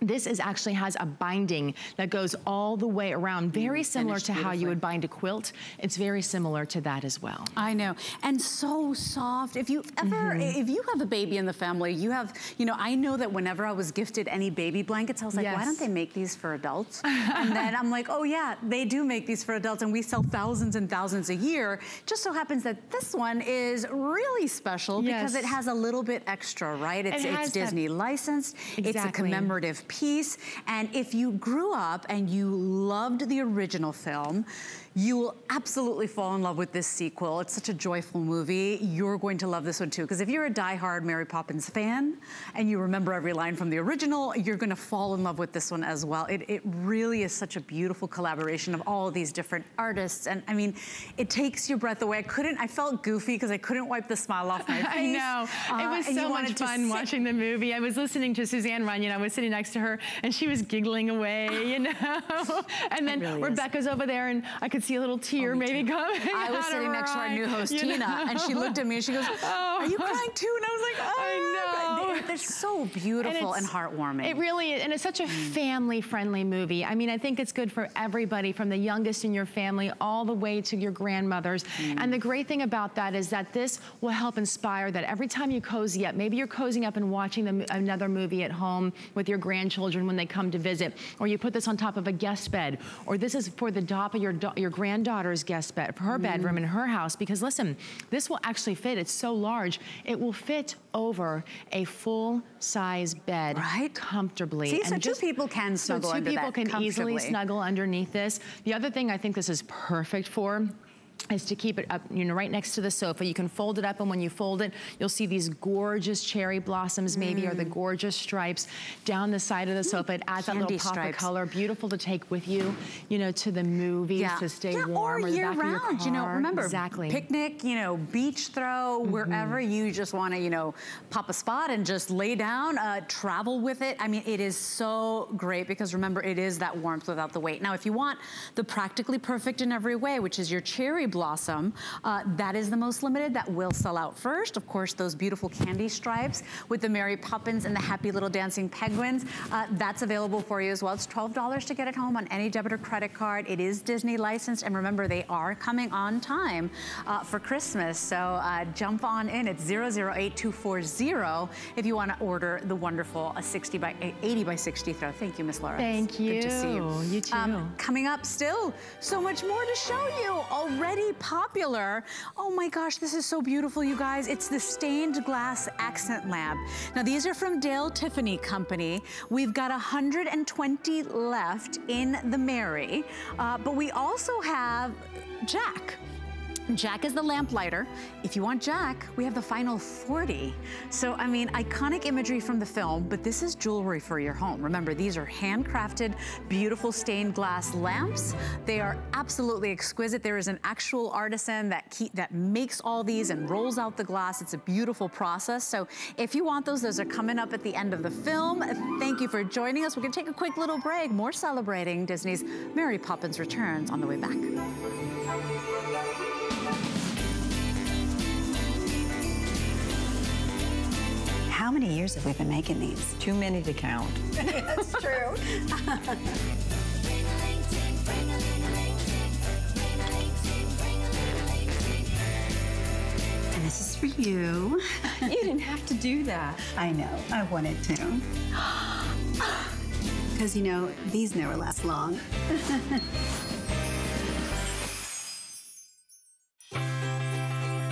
This is actually has a binding that goes all the way around, very similar to how you would bind a quilt. It's very similar to that as well. I know, and so soft. If you ever, if you have a baby in the family, you have, you know, I know that whenever I was gifted any baby blankets, I was like, why don't they make these for adults? And then I'm like, oh yeah, they do make these for adults, and we sell thousands and thousands a year. Just so happens that this one is really special because it has a little bit extra, right? It's Disney licensed. It's a commemorative piece. And if you grew up and you loved the original film, you will absolutely fall in love with this sequel. It's such a joyful movie. You're going to love this one too, because if you're a diehard Mary Poppins fan and you remember every line from the original, you're gonna fall in love with this one as well. It really is such a beautiful collaboration of all of these different artists. And I mean, it takes your breath away. I felt goofy because I couldn't wipe the smile off my face. I know, it was so much fun watching the movie. I was listening to Suzanne Runyon, I was sitting next to her and she was giggling away, you know? And then really Rebecca's over there and I could see a little tear maybe coming. I was sitting next to our new host, Tina, and she looked at me and she goes, are you crying too? And I was like, oh. I know. They're so beautiful and heartwarming. It really is, and it's such a family-friendly movie. I mean, I think it's good for everybody, from the youngest in your family all the way to your grandmothers. And the great thing about that is that this will help inspire that every time you cozy up, maybe you're cozying up and watching another movie at home with your grandchildren when they come to visit, or you put this on top of a guest bed, or this is for the top of your granddaughter's guest bed, for her bedroom in her house, because listen, this will actually fit. It's so large. It will fit over a full-size bed comfortably. See, so two people can snuggle under that comfortably. 2 people can easily snuggle underneath this. The other thing I think this is perfect for is to keep it up, you know, right next to the sofa. You can fold it up, and when you fold it, you'll see these gorgeous cherry blossoms maybe, or the gorgeous stripes down the side of the sofa. It adds that little pop of color. Beautiful to take with you, you know, to the movies to stay warm, or year round. You know, remember, exactly. Picnic, you know, beach throw, wherever you just want to, you know, pop a spot and just lay down, travel with it. I mean, it is so great because remember, it is that warmth without the weight. Now, if you want the practically perfect in every way, which is your cherry blossom, that is the most limited. That will sell out first. Of course, those beautiful candy stripes with the Mary Poppins and the happy little dancing penguins, that's available for you as well. It's $12 to get it home on any debit or credit card. It is Disney licensed, and remember, they are coming on time for Christmas. So jump on in. It's 008240 if you want to order the wonderful 80 by 60 throw. Thank you, Miss Laura. Thank you. Good to see you. You too. Coming up still, so much more to show you. Already popular. Oh my gosh, this is so beautiful, you guys. It's the stained glass accent lamp. Now, these are from Dale Tiffany Company. We've got 120 left in the Mary, but we also have Jack. Jack is the lamp lighter. If you want Jack, we have the final 40. So, I mean, iconic imagery from the film, but this is jewelry for your home. Remember, these are handcrafted, beautiful stained glass lamps. They are absolutely exquisite. There is an actual artisan that makes all these and rolls out the glass. It's a beautiful process. So if you want those are coming up at the end of the film. Thank you for joining us. We're gonna take a quick little break. More celebrating Disney's Mary Poppins Returns on the way back. How many years have we been making these? Too many to count. That's true. And this is for you. You didn't have to do that. I know, I wanted to. Because, you know, these never last long.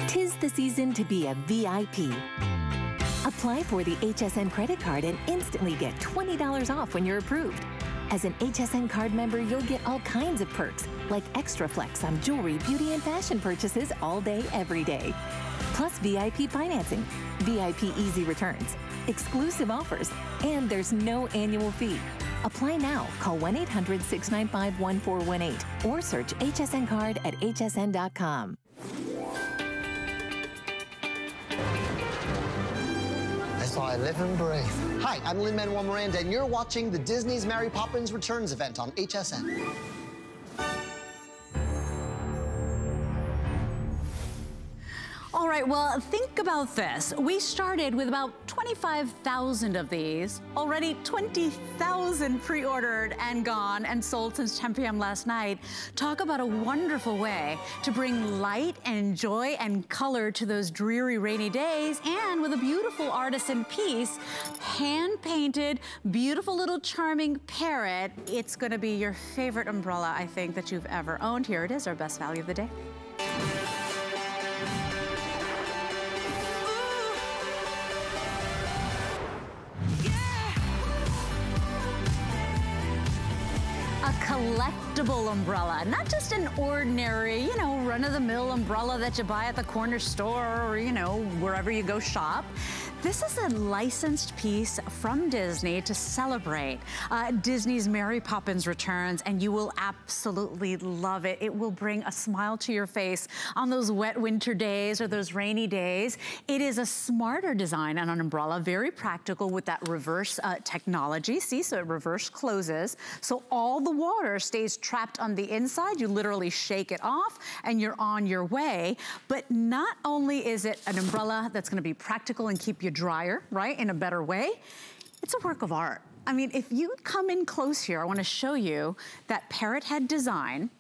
Tis the season to be a VIP. Apply for the HSN credit card and instantly get $20 off when you're approved. As an HSN card member, you'll get all kinds of perks, like extra flex on jewelry, beauty, and fashion purchases all day, every day. Plus VIP financing, VIP easy returns, exclusive offers, and there's no annual fee. Apply now. Call 1-800-695-1418 or search HSN card at hsn.com. That's why I live and breathe. Hi, I'm Lin-Manuel Miranda, and you're watching the Disney's Mary Poppins Returns event on HSN. All right, well, think about this. We started with about 25,000 of these. Already 20,000 pre-ordered and gone and sold since 10 p.m. last night. Talk about a wonderful way to bring light and joy and color to those dreary rainy days, and with a beautiful artisan piece, hand-painted, beautiful little charming parrot. It's gonna be your favorite umbrella, I think, that you've ever owned. Here it is, our best value of the day. A collectible umbrella, not just an ordinary, you know, run-of-the-mill umbrella that you buy at the corner store or, you know, wherever you go shop. This is a licensed piece from Disney to celebrate Disney's Mary Poppins Returns, and you will absolutely love it. It will bring a smile to your face on those wet winter days or those rainy days. It is a smarter design on an umbrella, very practical with that reverse technology. See, so it reverse closes. So all the water stays trapped on the inside. You literally shake it off and you're on your way. But not only is it an umbrella that's gonna be practical and keep you drier, right, in a better way, it's a work of art. I mean, if you come in close here, I wanna show you that parrot head design.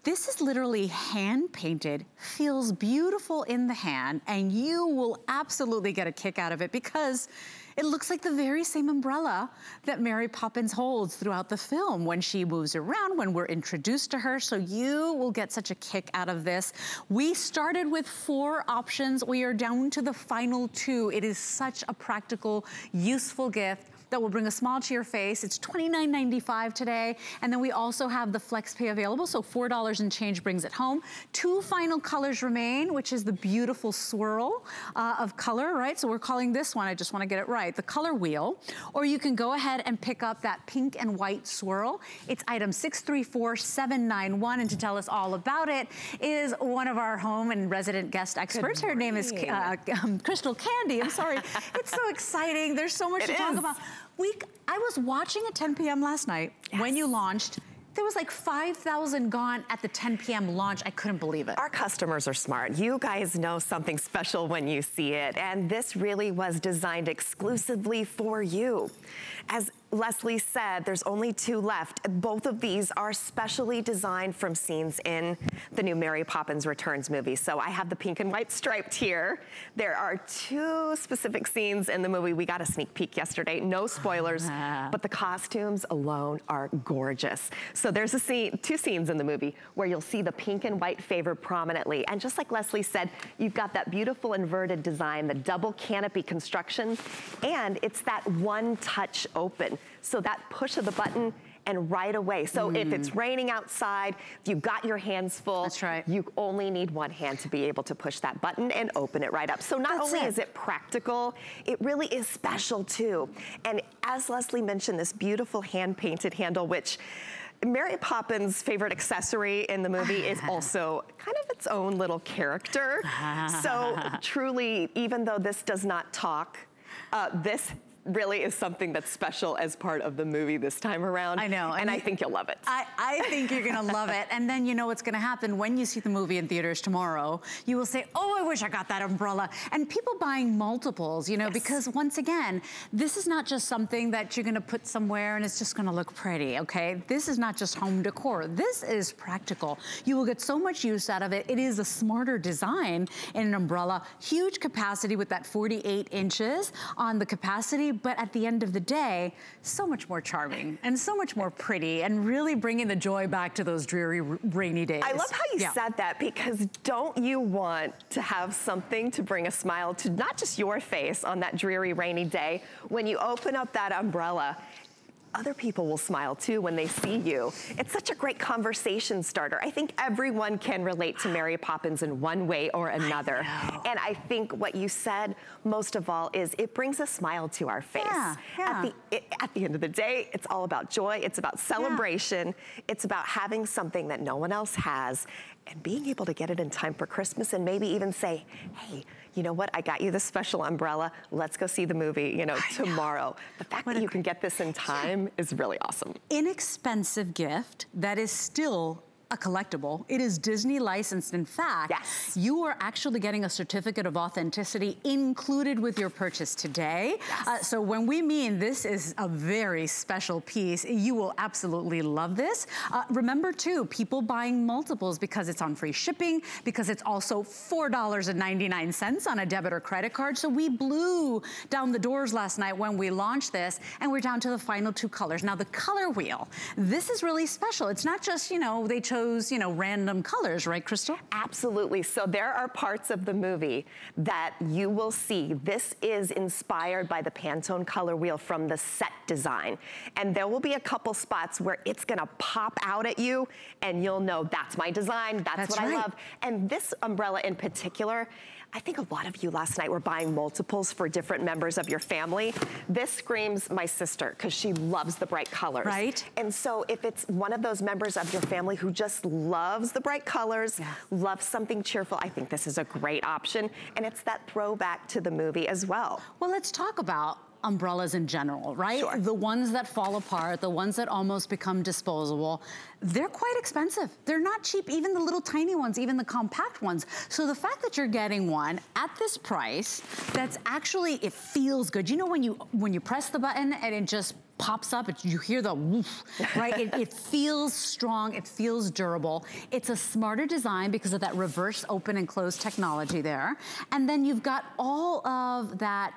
This is literally hand painted, feels beautiful in the hand, and you will absolutely get a kick out of it because it looks like the very same umbrella that Mary Poppins holds throughout the film when she moves around, when we're introduced to her. So you will get such a kick out of this. We started with 4 options. We are down to the final 2. It is such a practical, useful gift that will bring a smile to your face. It's $29.95 today. And then we also have the flex pay available, so $4 and change brings it home. 2 final colors remain, which is the beautiful swirl of color, right? So we're calling this one, I just wanna get it right, the color wheel. Or you can go ahead and pick up that pink and white swirl. It's item 634791, and to tell us all about it is one of our home and resident guest experts. Her name is Crystal Candy, I'm sorry. It's so exciting, there's so much to talk about. I was watching at 10 p.m. last night when you launched. There was like 5,000 gone at the 10 p.m. launch. I couldn't believe it. Our customers are smart. You guys know something special when you see it. And this really was designed exclusively for you. As Leslie said, there's only 2 left. Both of these are specially designed from scenes in the new Mary Poppins Returns movie. So I have the pink and white striped here. There are 2 specific scenes in the movie. We got a sneak peek yesterday. No spoilers, but the costumes alone are gorgeous. So there's a scene, 2 scenes in the movie where you'll see the pink and white favored prominently. And just like Leslie said, you've got that beautiful inverted design, the double canopy construction, and it's that one touch open. So that push of the button and right away. So if it's raining outside, if you've got your hands full, that's right, you only need one hand to be able to push that button and open it right up. So not only is it practical, it really is special too. And as Leslie mentioned, this beautiful hand-painted handle, which Mary Poppins' favorite accessory in the movie is also kind of its own little character. So truly, even though this does not talk, this really is something that's special as part of the movie this time around. I know. And I think you'll love it. I think you're gonna love it. And then you know what's gonna happen when you see the movie in theaters tomorrow. You will say, oh, I wish I got that umbrella. And people buying multiples, you know, because once again, this is not just something that you're gonna put somewhere and it's just gonna look pretty, okay? This is not just home decor. This is practical. You will get so much use out of it. It is a smarter design in an umbrella. Huge capacity with that 48 inches on the capacity, but at the end of the day, so much more charming and so much more pretty and really bringing the joy back to those dreary, rainy days. I love how you said that, because don't you want to have something to bring a smile to not just your face on that dreary, rainy day? When you open up that umbrella, other people will smile too when they see you. It's such a great conversation starter. I think everyone can relate to Mary Poppins in one way or another. And I think what you said most of all is it brings a smile to our face. At the end of the day, it's all about joy. It's about celebration. It's about having something that no one else has and being able to get it in time for Christmas and maybe even say, hey, you know what, I got you this special umbrella. Let's go see the movie, you know, tomorrow. The fact that you can get this in time is really awesome. Inexpensive gift that is still a collectible. It is Disney licensed. In fact, you are actually getting a certificate of authenticity included with your purchase today. So when we mean this is a very special piece, you will absolutely love this. Remember too, people buying multiples because it's on free shipping, because it's also $4.99 on a debit or credit card. So we blew down the doors last night when we launched this, and we're down to the final 2 colors. Now the color wheel, this is really special. It's not just, you know, they chose, you know, random colors, right, Crystal? Absolutely. So there are parts of the movie that you will see. This is inspired by the Pantone color wheel from the set design. And there will be a couple spots where it's gonna pop out at you and you'll know that's my design, that's what I love. And this umbrella in particular, I think a lot of you last night were buying multiples for different members of your family. This screams my sister because she loves the bright colors. Right. And so if it's one of those members of your family who just loves the bright colors, loves something cheerful, I think this is a great option. And it's that throwback to the movie as well. Well, let's talk about umbrellas in general, right? Sure. The ones that fall apart, the ones that almost become disposable, they're quite expensive. They're not cheap, even the little tiny ones, even the compact ones. So the fact that you're getting one at this price, that's actually, it feels good. You know when you press the button and it just pops up, you hear the woof, right? It feels strong, it feels durable. It's a smarter design because of that reverse open and close technology there. And then you've got all of that,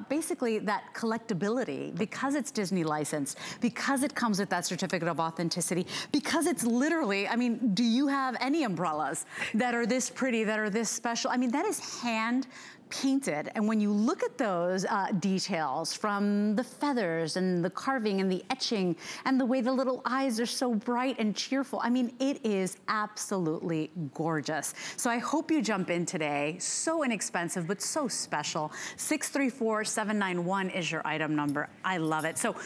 basically that collectability because it's Disney licensed, because it comes with that certificate of authenticity, because it's literally, I mean, do you have any umbrellas that are this pretty, that are this special? I mean, that is hand painted, and when you look at those details from the feathers and the carving and the etching and the way the little eyes are so bright and cheerful, I mean, it is absolutely gorgeous. So I hope you jump in today. So inexpensive, but so special. 634791 is your item number. I love it. So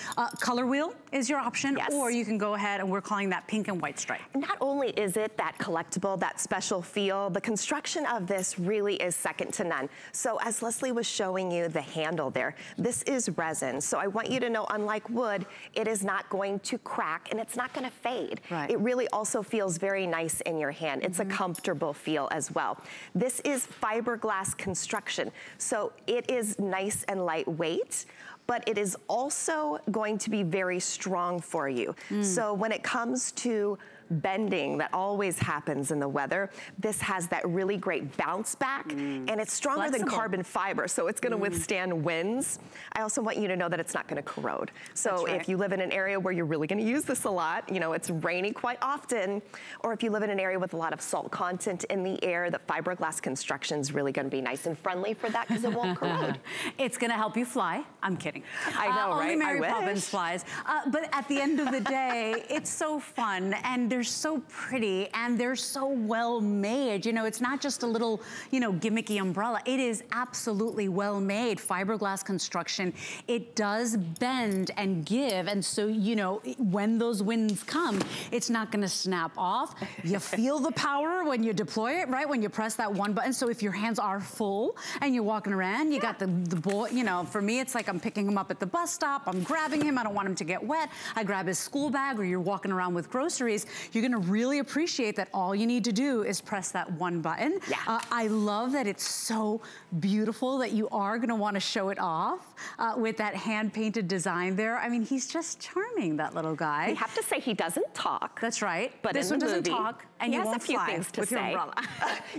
color wheel is your option, or you can go ahead and we're calling that pink and white stripe. Not only is it that collectible, that special feel, the construction of this really is second to none. So as Leslie was showing you the handle there, this is resin. So I want you to know, unlike wood, it is not going to crack and it's not gonna fade. Right. It really also feels very nice in your hand. It's a comfortable feel as well. This is fiberglass construction. So it is nice and lightweight, but it is also going to be very strong for you. So when it comes to bending that always happens in the weather, this has that really great bounce back, and it's stronger than carbon fiber, so it's gonna withstand winds. I also want you to know that it's not gonna corrode. So if you live in an area where you're really gonna use this a lot, you know, it's rainy quite often, or if you live in an area with a lot of salt content in the air, the fiberglass construction is really gonna be nice and friendly for that because it won't corrode. It's gonna help you fly. I'm kidding. I know, right? Only Mary Poppins flies. But at the end of the day, it's so fun, and they're so pretty, and they're so well made. You know, it's not just a little, you know, gimmicky umbrella. It is absolutely well made. Fiberglass construction. It does bend and give, and so, you know, when those winds come, it's not gonna snap off. You feel the power when you deploy it, right? When you press that one button. So if your hands are full and you're walking around, you got the boy, you know, for me, it's like I'm picking him up at the bus stop, I'm grabbing him, I don't want him to get wet. I grab his school bag, or you're walking around with groceries, you're gonna really appreciate that all you need to do is press that one button. I love that it's so beautiful that you are gonna wanna show it off with that hand-painted design there. I mean, he's just charming, that little guy. We have to say he doesn't talk. That's right. But this one doesn't talk, and he you has won't a few fly things to with say. your umbrella.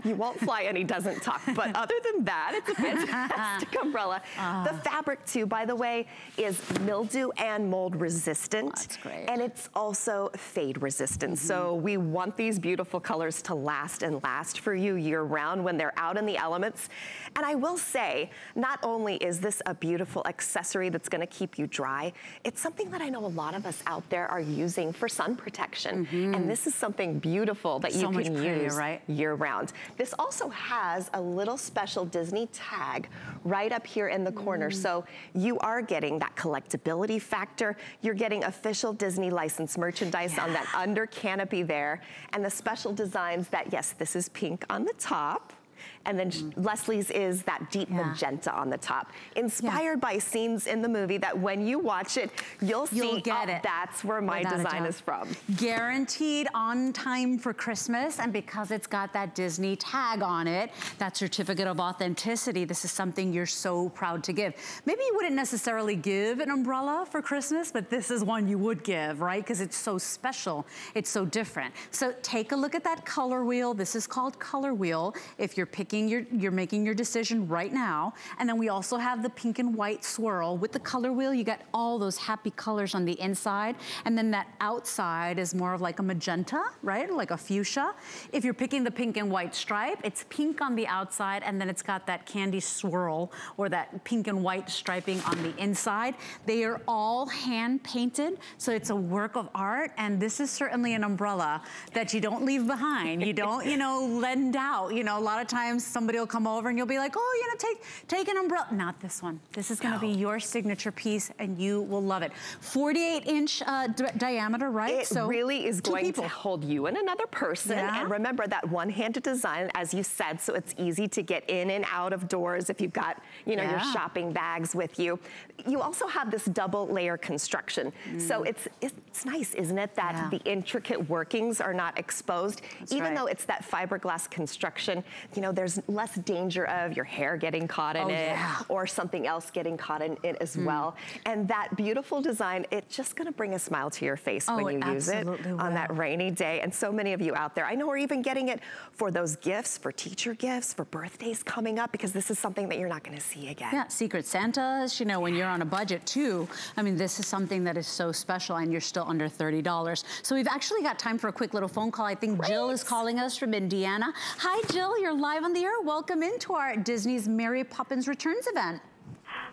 You won't fly and he doesn't talk. But other than that, it's a fantastic umbrella. The fabric too, by the way, is mildew and mold resistant. That's great. And it's also fade resistant. So we want these beautiful colors to last and last for you year round when they're out in the elements. And I will say, not only is this a beautiful accessory that's gonna keep you dry, it's something that I know a lot of us out there are using for sun protection. And this is something beautiful that you can use year round. This also has a little special Disney tag right up here in the corner. So you are getting that collectability factor. You're getting official Disney licensed merchandise on that under canopy there, and the special designs that, yes, this is pink on the top. And then Leslie's is that deep magenta on the top. Inspired by scenes in the movie that when you watch it, you'll get it. That's where my design is from. Guaranteed on time for Christmas, and because it's got that Disney tag on it, that certificate of authenticity, this is something you're so proud to give. Maybe you wouldn't necessarily give an umbrella for Christmas, but this is one you would give, right? Because it's so special, it's so different. So take a look at that color wheel. This is called Color Wheel. If you're picking you're making your decision right now. And then we also have the pink and white swirl. With the color wheel, you got all those happy colors on the inside. And then that outside is more of like a magenta, right? Like a fuchsia. If you're picking the pink and white stripe, it's pink on the outside, and then it's got that candy swirl or that pink and white striping on the inside. They are all hand painted, so it's a work of art. And this is certainly an umbrella that you don't leave behind. You don't, you know, lend out. You know, a lot of times somebody will come over and you'll be like, oh, you know, take an umbrella. Not this one. This is gonna be your signature piece, and you will love it. 48-inch diameter, right? It really is going to hold you and another person. And remember that one-handed design, as you said, so it's easy to get in and out of doors if you've got, you know, your shopping bags with you. You also have this double layer construction. So it's nice, isn't it, that the intricate workings are not exposed. Even though it's that fiberglass construction, you know, there's less danger of your hair getting caught in it or something else getting caught in it as well. And that beautiful design, it's just gonna bring a smile to your face when you use it on that rainy day. And so many of you out there, I know we're even getting it for those gifts, for teacher gifts, for birthdays coming up, because this is something that you're not gonna see again. Yeah, Secret Santas, you know, when you're on a budget too. I mean, this is something that is so special, and you're still under $30. So we've actually got time for a quick little phone call. I think Jill is calling us from Indiana. Hi, Jill, you're live on the air. Welcome into our Disney's Mary Poppins Returns event.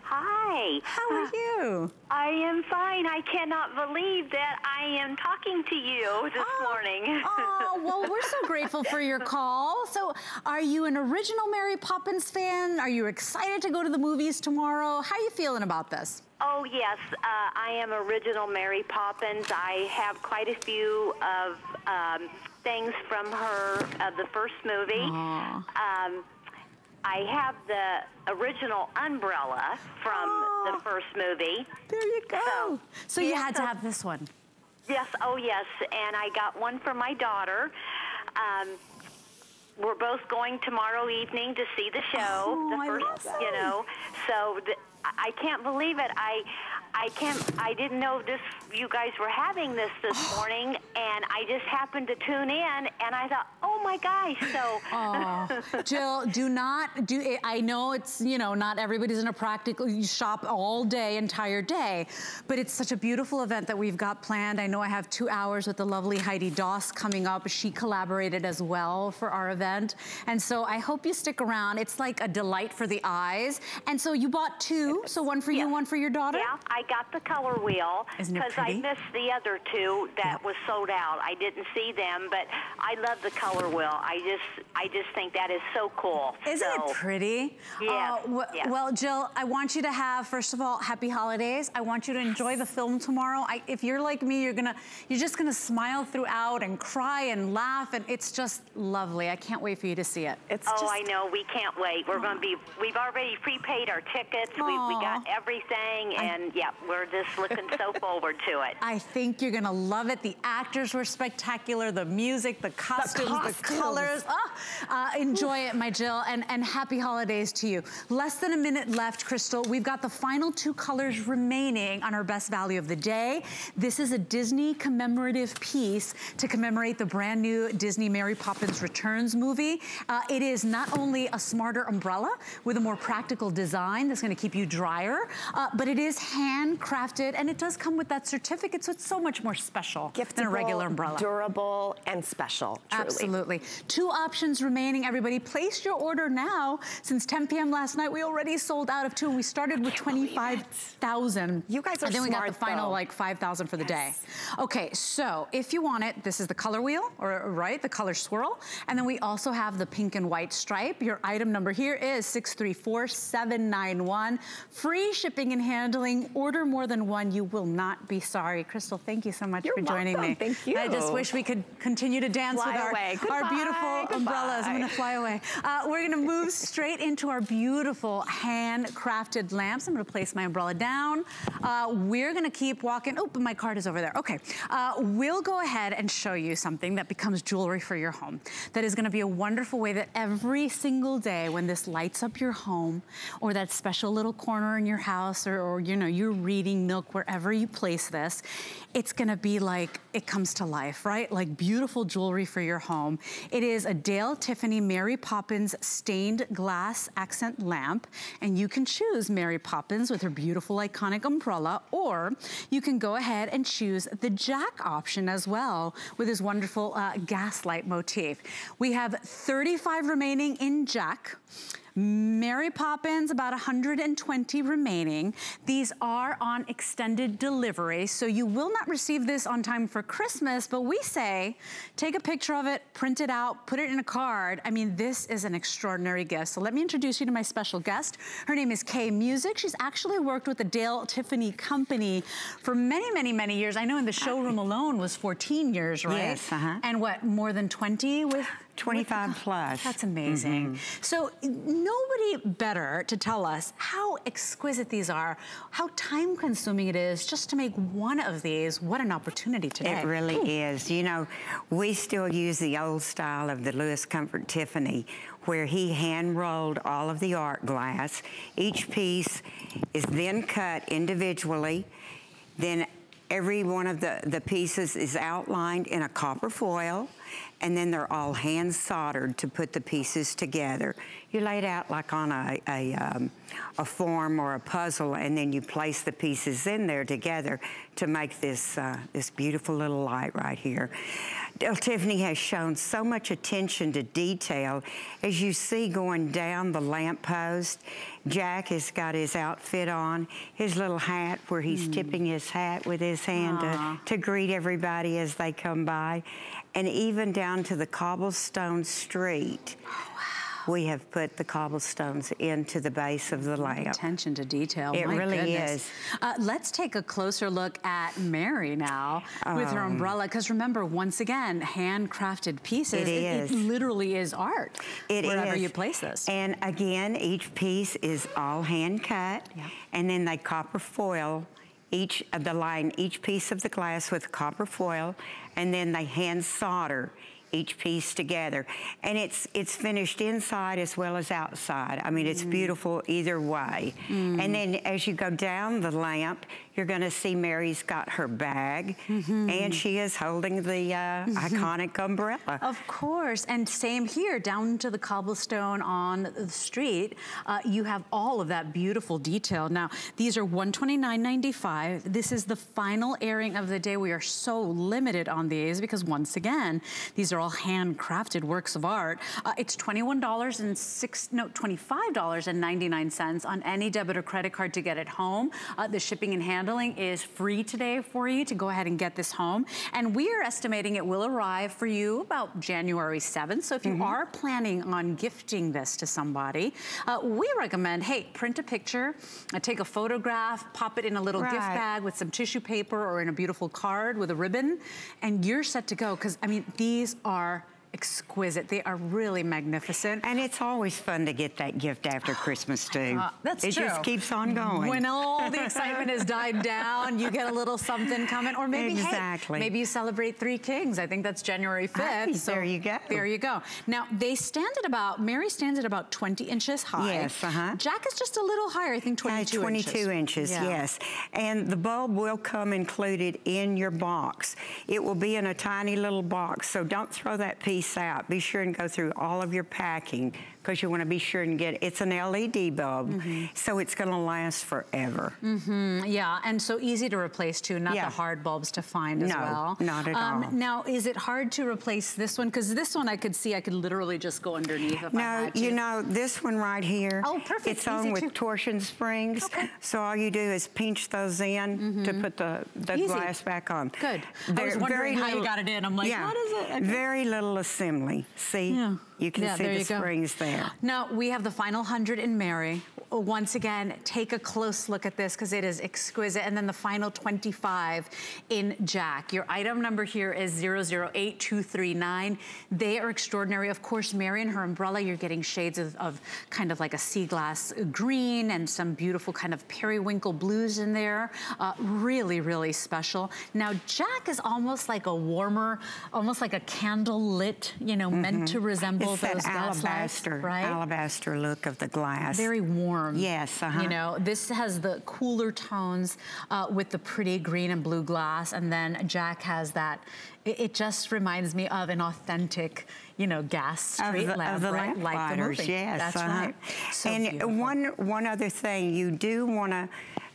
Hi. How are you? I am fine. I cannot believe that I am talking to you this morning. Oh, well, we're so grateful for your call. So are you an original Mary Poppins fan? Are you excited to go to the movies tomorrow? How are you feeling about this? Oh, yes. I am original Mary Poppins. I have quite a few of things from her, the first movie. I have the original umbrella from the first movie. There you go. So you had to have this one. Yes, oh yes, and I got one for my daughter. We're both going tomorrow evening to see the show. The first, you know, so I can't believe it. I didn't know this. You guys were having this morning, and I just happened to tune in, and I thought, oh my gosh! So, Jill, do not do it. I know it's, you know, not everybody's in a practical. You shop all day, entire day, but it's such a beautiful event that we've got planned. I know I have 2 hours with the lovely Heidi Doss coming up. She collaborated as well for our event, and so I hope you stick around. It's like a delight for the eyes. And so you bought two, so one for you, one for your daughter. Yeah, I got the color wheel because I missed the other two that was sold out. I didn't see them, but I love the color wheel. I just think that is so cool. Isn't it pretty? Yeah. Well, Jill, I want you to have, first of all, happy holidays. I want you to enjoy the film tomorrow. If you're like me, you're just gonna smile throughout and cry and laugh, and it's just lovely. I can't wait for you to see it. I know. We can't wait. We're going to be. We've already prepaid our tickets. We got everything, and yeah, we're just looking so forward to it. I think you're gonna love it. The actors were spectacular. The music, the costumes, the colors. Enjoy it, my Jill, and happy holidays to you. Less than a minute left, Crystal. We've got the final 2 colors remaining on our best value of the day. This is a Disney commemorative piece to commemorate the brand new Disney Mary Poppins Returns movie. It is not only a smarter umbrella with a more practical design that's gonna keep you drier, but it is handcrafted, and it does come with that certificate, so it's so much more special than a regular umbrella. Durable and special, truly. Absolutely. 2 options remaining, everybody. Place your order now. Since 10 p.m. last night, we already sold out of 2, and we started with 25,000. You guys are And then we got the smart, final like 5,000 for the day. Okay, so if you want it, this is the color wheel, or the color swirl, and then we also have the pink and white stripe. Your item number here is 634791. Free shipping and handling. Order more than 1, you will not be sorry. Crystal, thank you so much for joining me. Thank you. I just wish we could continue to dance with our our beautiful umbrellas. I'm gonna fly away. We're gonna move straight into our beautiful handcrafted lamps. I'm gonna place my umbrella down. We're gonna keep walking. Oh, but my card is over there. Okay, we'll go ahead and show you something that becomes jewelry for your home. That is gonna be a wonderful way that every single day when this lights up your home, or that special little corner in your house, or you know, your reading nook, wherever you place this, it's gonna be like it comes to life, right? Like beautiful jewelry for your home. It is a Dale Tiffany Mary Poppins stained glass accent lamp, and you can choose Mary Poppins with her beautiful iconic umbrella, or you can go ahead and choose the Jack option as well with his wonderful gaslight motif. We have 35 remaining in Jack. Mary Poppins, about 120 remaining. These are on extended delivery, so you will not receive this on time for Christmas, but we say, take a picture of it, print it out, put it in a card. I mean, this is an extraordinary gift. So let me introduce you to my special guest. Her name is Kay Music. She's actually worked with the Dale Tiffany Company for many, many, many years. I know in the showroom alone was 14 years, right? Yes, And what, more than 20 with? 25 plus. That's amazing. So nobody better to tell us how exquisite these are, how time consuming it is just to make one of these. What an opportunity today. It really is. You know, we still use the old style of the Lewis Comfort Tiffany, where he hand rolled all of the art glass. Each piece is then cut individually. Then every one of the pieces is outlined in a copper foil, and then they're all hand soldered to put the pieces together. You lay it out like on a form or a puzzle, and then you place the pieces in there together to make this, this beautiful little light right here. Dale Tiffany has shown so much attention to detail. As you see going down the lamppost, Jack has got his outfit on, his little hat where he's tipping his hat with his hand to greet everybody as they come by. And even down to the cobblestone street. We have put the cobblestones into the base of the lamp. Attention to detail. It really is. Let's take a closer look at Mary now with her umbrella, because remember, once again, handcrafted pieces. It literally is art. Wherever you place this. And again, each piece is all hand cut, and then they copper foil each piece of the glass with copper foil, and then they hand solder each piece together. And it's finished inside as well as outside. I mean, it's beautiful either way. And then as you go down the lamp, you're gonna see Mary's got her bag, and she is holding the iconic umbrella. Of course, and same here, down to the cobblestone on the street, you have all of that beautiful detail. Now, these are $129.95. This is the final airing of the day. We are so limited on these because once again, these are all handcrafted works of art. It's $25.99 on any debit or credit card to get it home. The shipping and handling is free today for you to go ahead and get this home. And we are estimating it will arrive for you about January 7th. So if you are planning on gifting this to somebody, we recommend, hey, print a picture, take a photograph, pop it in a little gift bag with some tissue paper or in a beautiful card with a ribbon, and you're set to go. Because, I mean, these are exquisite. They are really magnificent. And it's always fun to get that gift after Christmas too. That's true. It just keeps on going. When all the excitement has died down, you get a little something coming. Or maybe, hey, maybe you celebrate Three Kings. I think that's January 5th. So there you go. There you go. Now, they stand at about, Mary stands at about 20 inches high. Yes, Jack is just a little higher, I think 22 inches. 22 inches, yes. And the bulb will come included in your box. It will be in a tiny little box, so don't throw that piece out. Be sure and go through all of your packing, because you want to be sure and get, it's an LED bulb, so it's going to last forever. Yeah, and so easy to replace too, not the hard bulbs to find as well. No, not at all. Now, is it hard to replace this one? Because this one I could see I could literally just go underneath if I had to. You know, this one right here, perfect. It's on with torsion springs, so all you do is pinch those in to put the glass back on. Good. I was wondering how you got it in. I'm like, what is it? Very little assistance assembly. See? Yeah. You can see the springs there. Now, we have the final 100 in Mary. Once again, take a close look at this because it is exquisite. And then the final 25 in Jack. Your item number here is 008239. They are extraordinary. Of course, Mary and her umbrella, you're getting shades of kind of like a sea glass green and some beautiful kind of periwinkle blues in there. Really, really special. Now, Jack is almost like a warmer, almost like a candle lit, you know, meant to resemble those alabaster, right? Alabaster look of the glass. Very warm. Yes, You know, this has the cooler tones with the pretty green and blue glass, and then Jack has that. It just reminds me of an authentic, you know, gas street lamp, of the right? lamp Like the lighters, movie. yes. That's right. So and beautiful. one other thing, you do want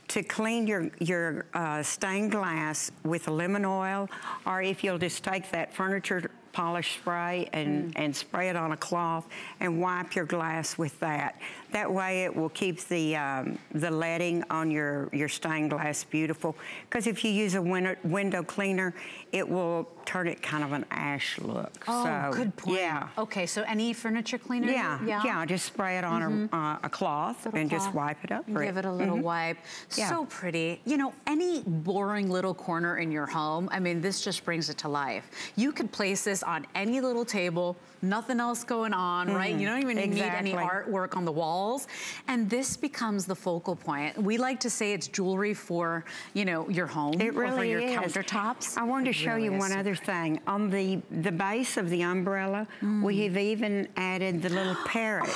to clean your stained glass with lemon oil, or if you'll just take that furniture polish spray and spray it on a cloth and wipe your glass with that. That way it will keep the leading on your stained glass beautiful. Because if you use a window cleaner, it will turn it kind of an ash look. Oh, so, good point. Yeah. Okay, so any furniture cleaner? Yeah, just spray it on a cloth and just wipe it up. Give it a little wipe. So pretty. You know, any boring little corner in your home, I mean, this just brings it to life. You could place this on any little table, nothing else going on, right? You don't even need any artwork on the walls. And this becomes the focal point. We like to say it's jewelry for, you know, your home. It really or for your is. countertops. I wanted to show you one other thing. On the base of the umbrella, we have even added the little parrot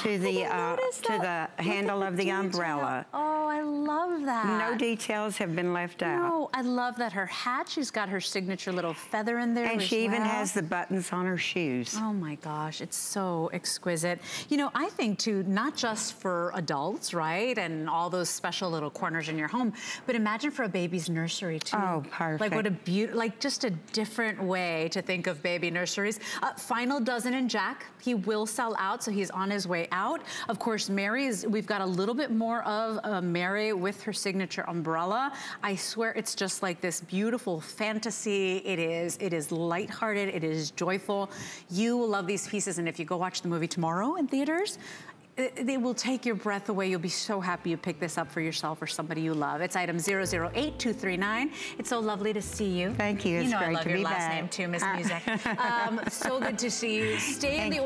to the handle of the umbrella. Oh, I love that. No details have been left out. No, I love that. Her hat, she's got her signature little feather in there. And she even has the buttons on her shoes. Oh my gosh, it's so exquisite. You know, I think too, not just for adults, right? And all those special little corners in your home, but imagine for a baby's nursery too. Oh, perfect. Like what a beautiful, like just a different way to think of baby nurseries. Final dozen in Jack. He will sell out, so he's on his way out. Of course, we've got a little bit more of Mary with her signature umbrella. I swear it's just like this beautiful fantasy. It is lighthearted, it is joyful. You will love these pieces, and if you go watch the movie tomorrow in theaters, they will take your breath away. You'll be so happy you picked this up for yourself or somebody you love. It's item 008239. It's so lovely to see you. Thank you. You know I love your last back. name too, Miss Music. So good to see you. Stay in the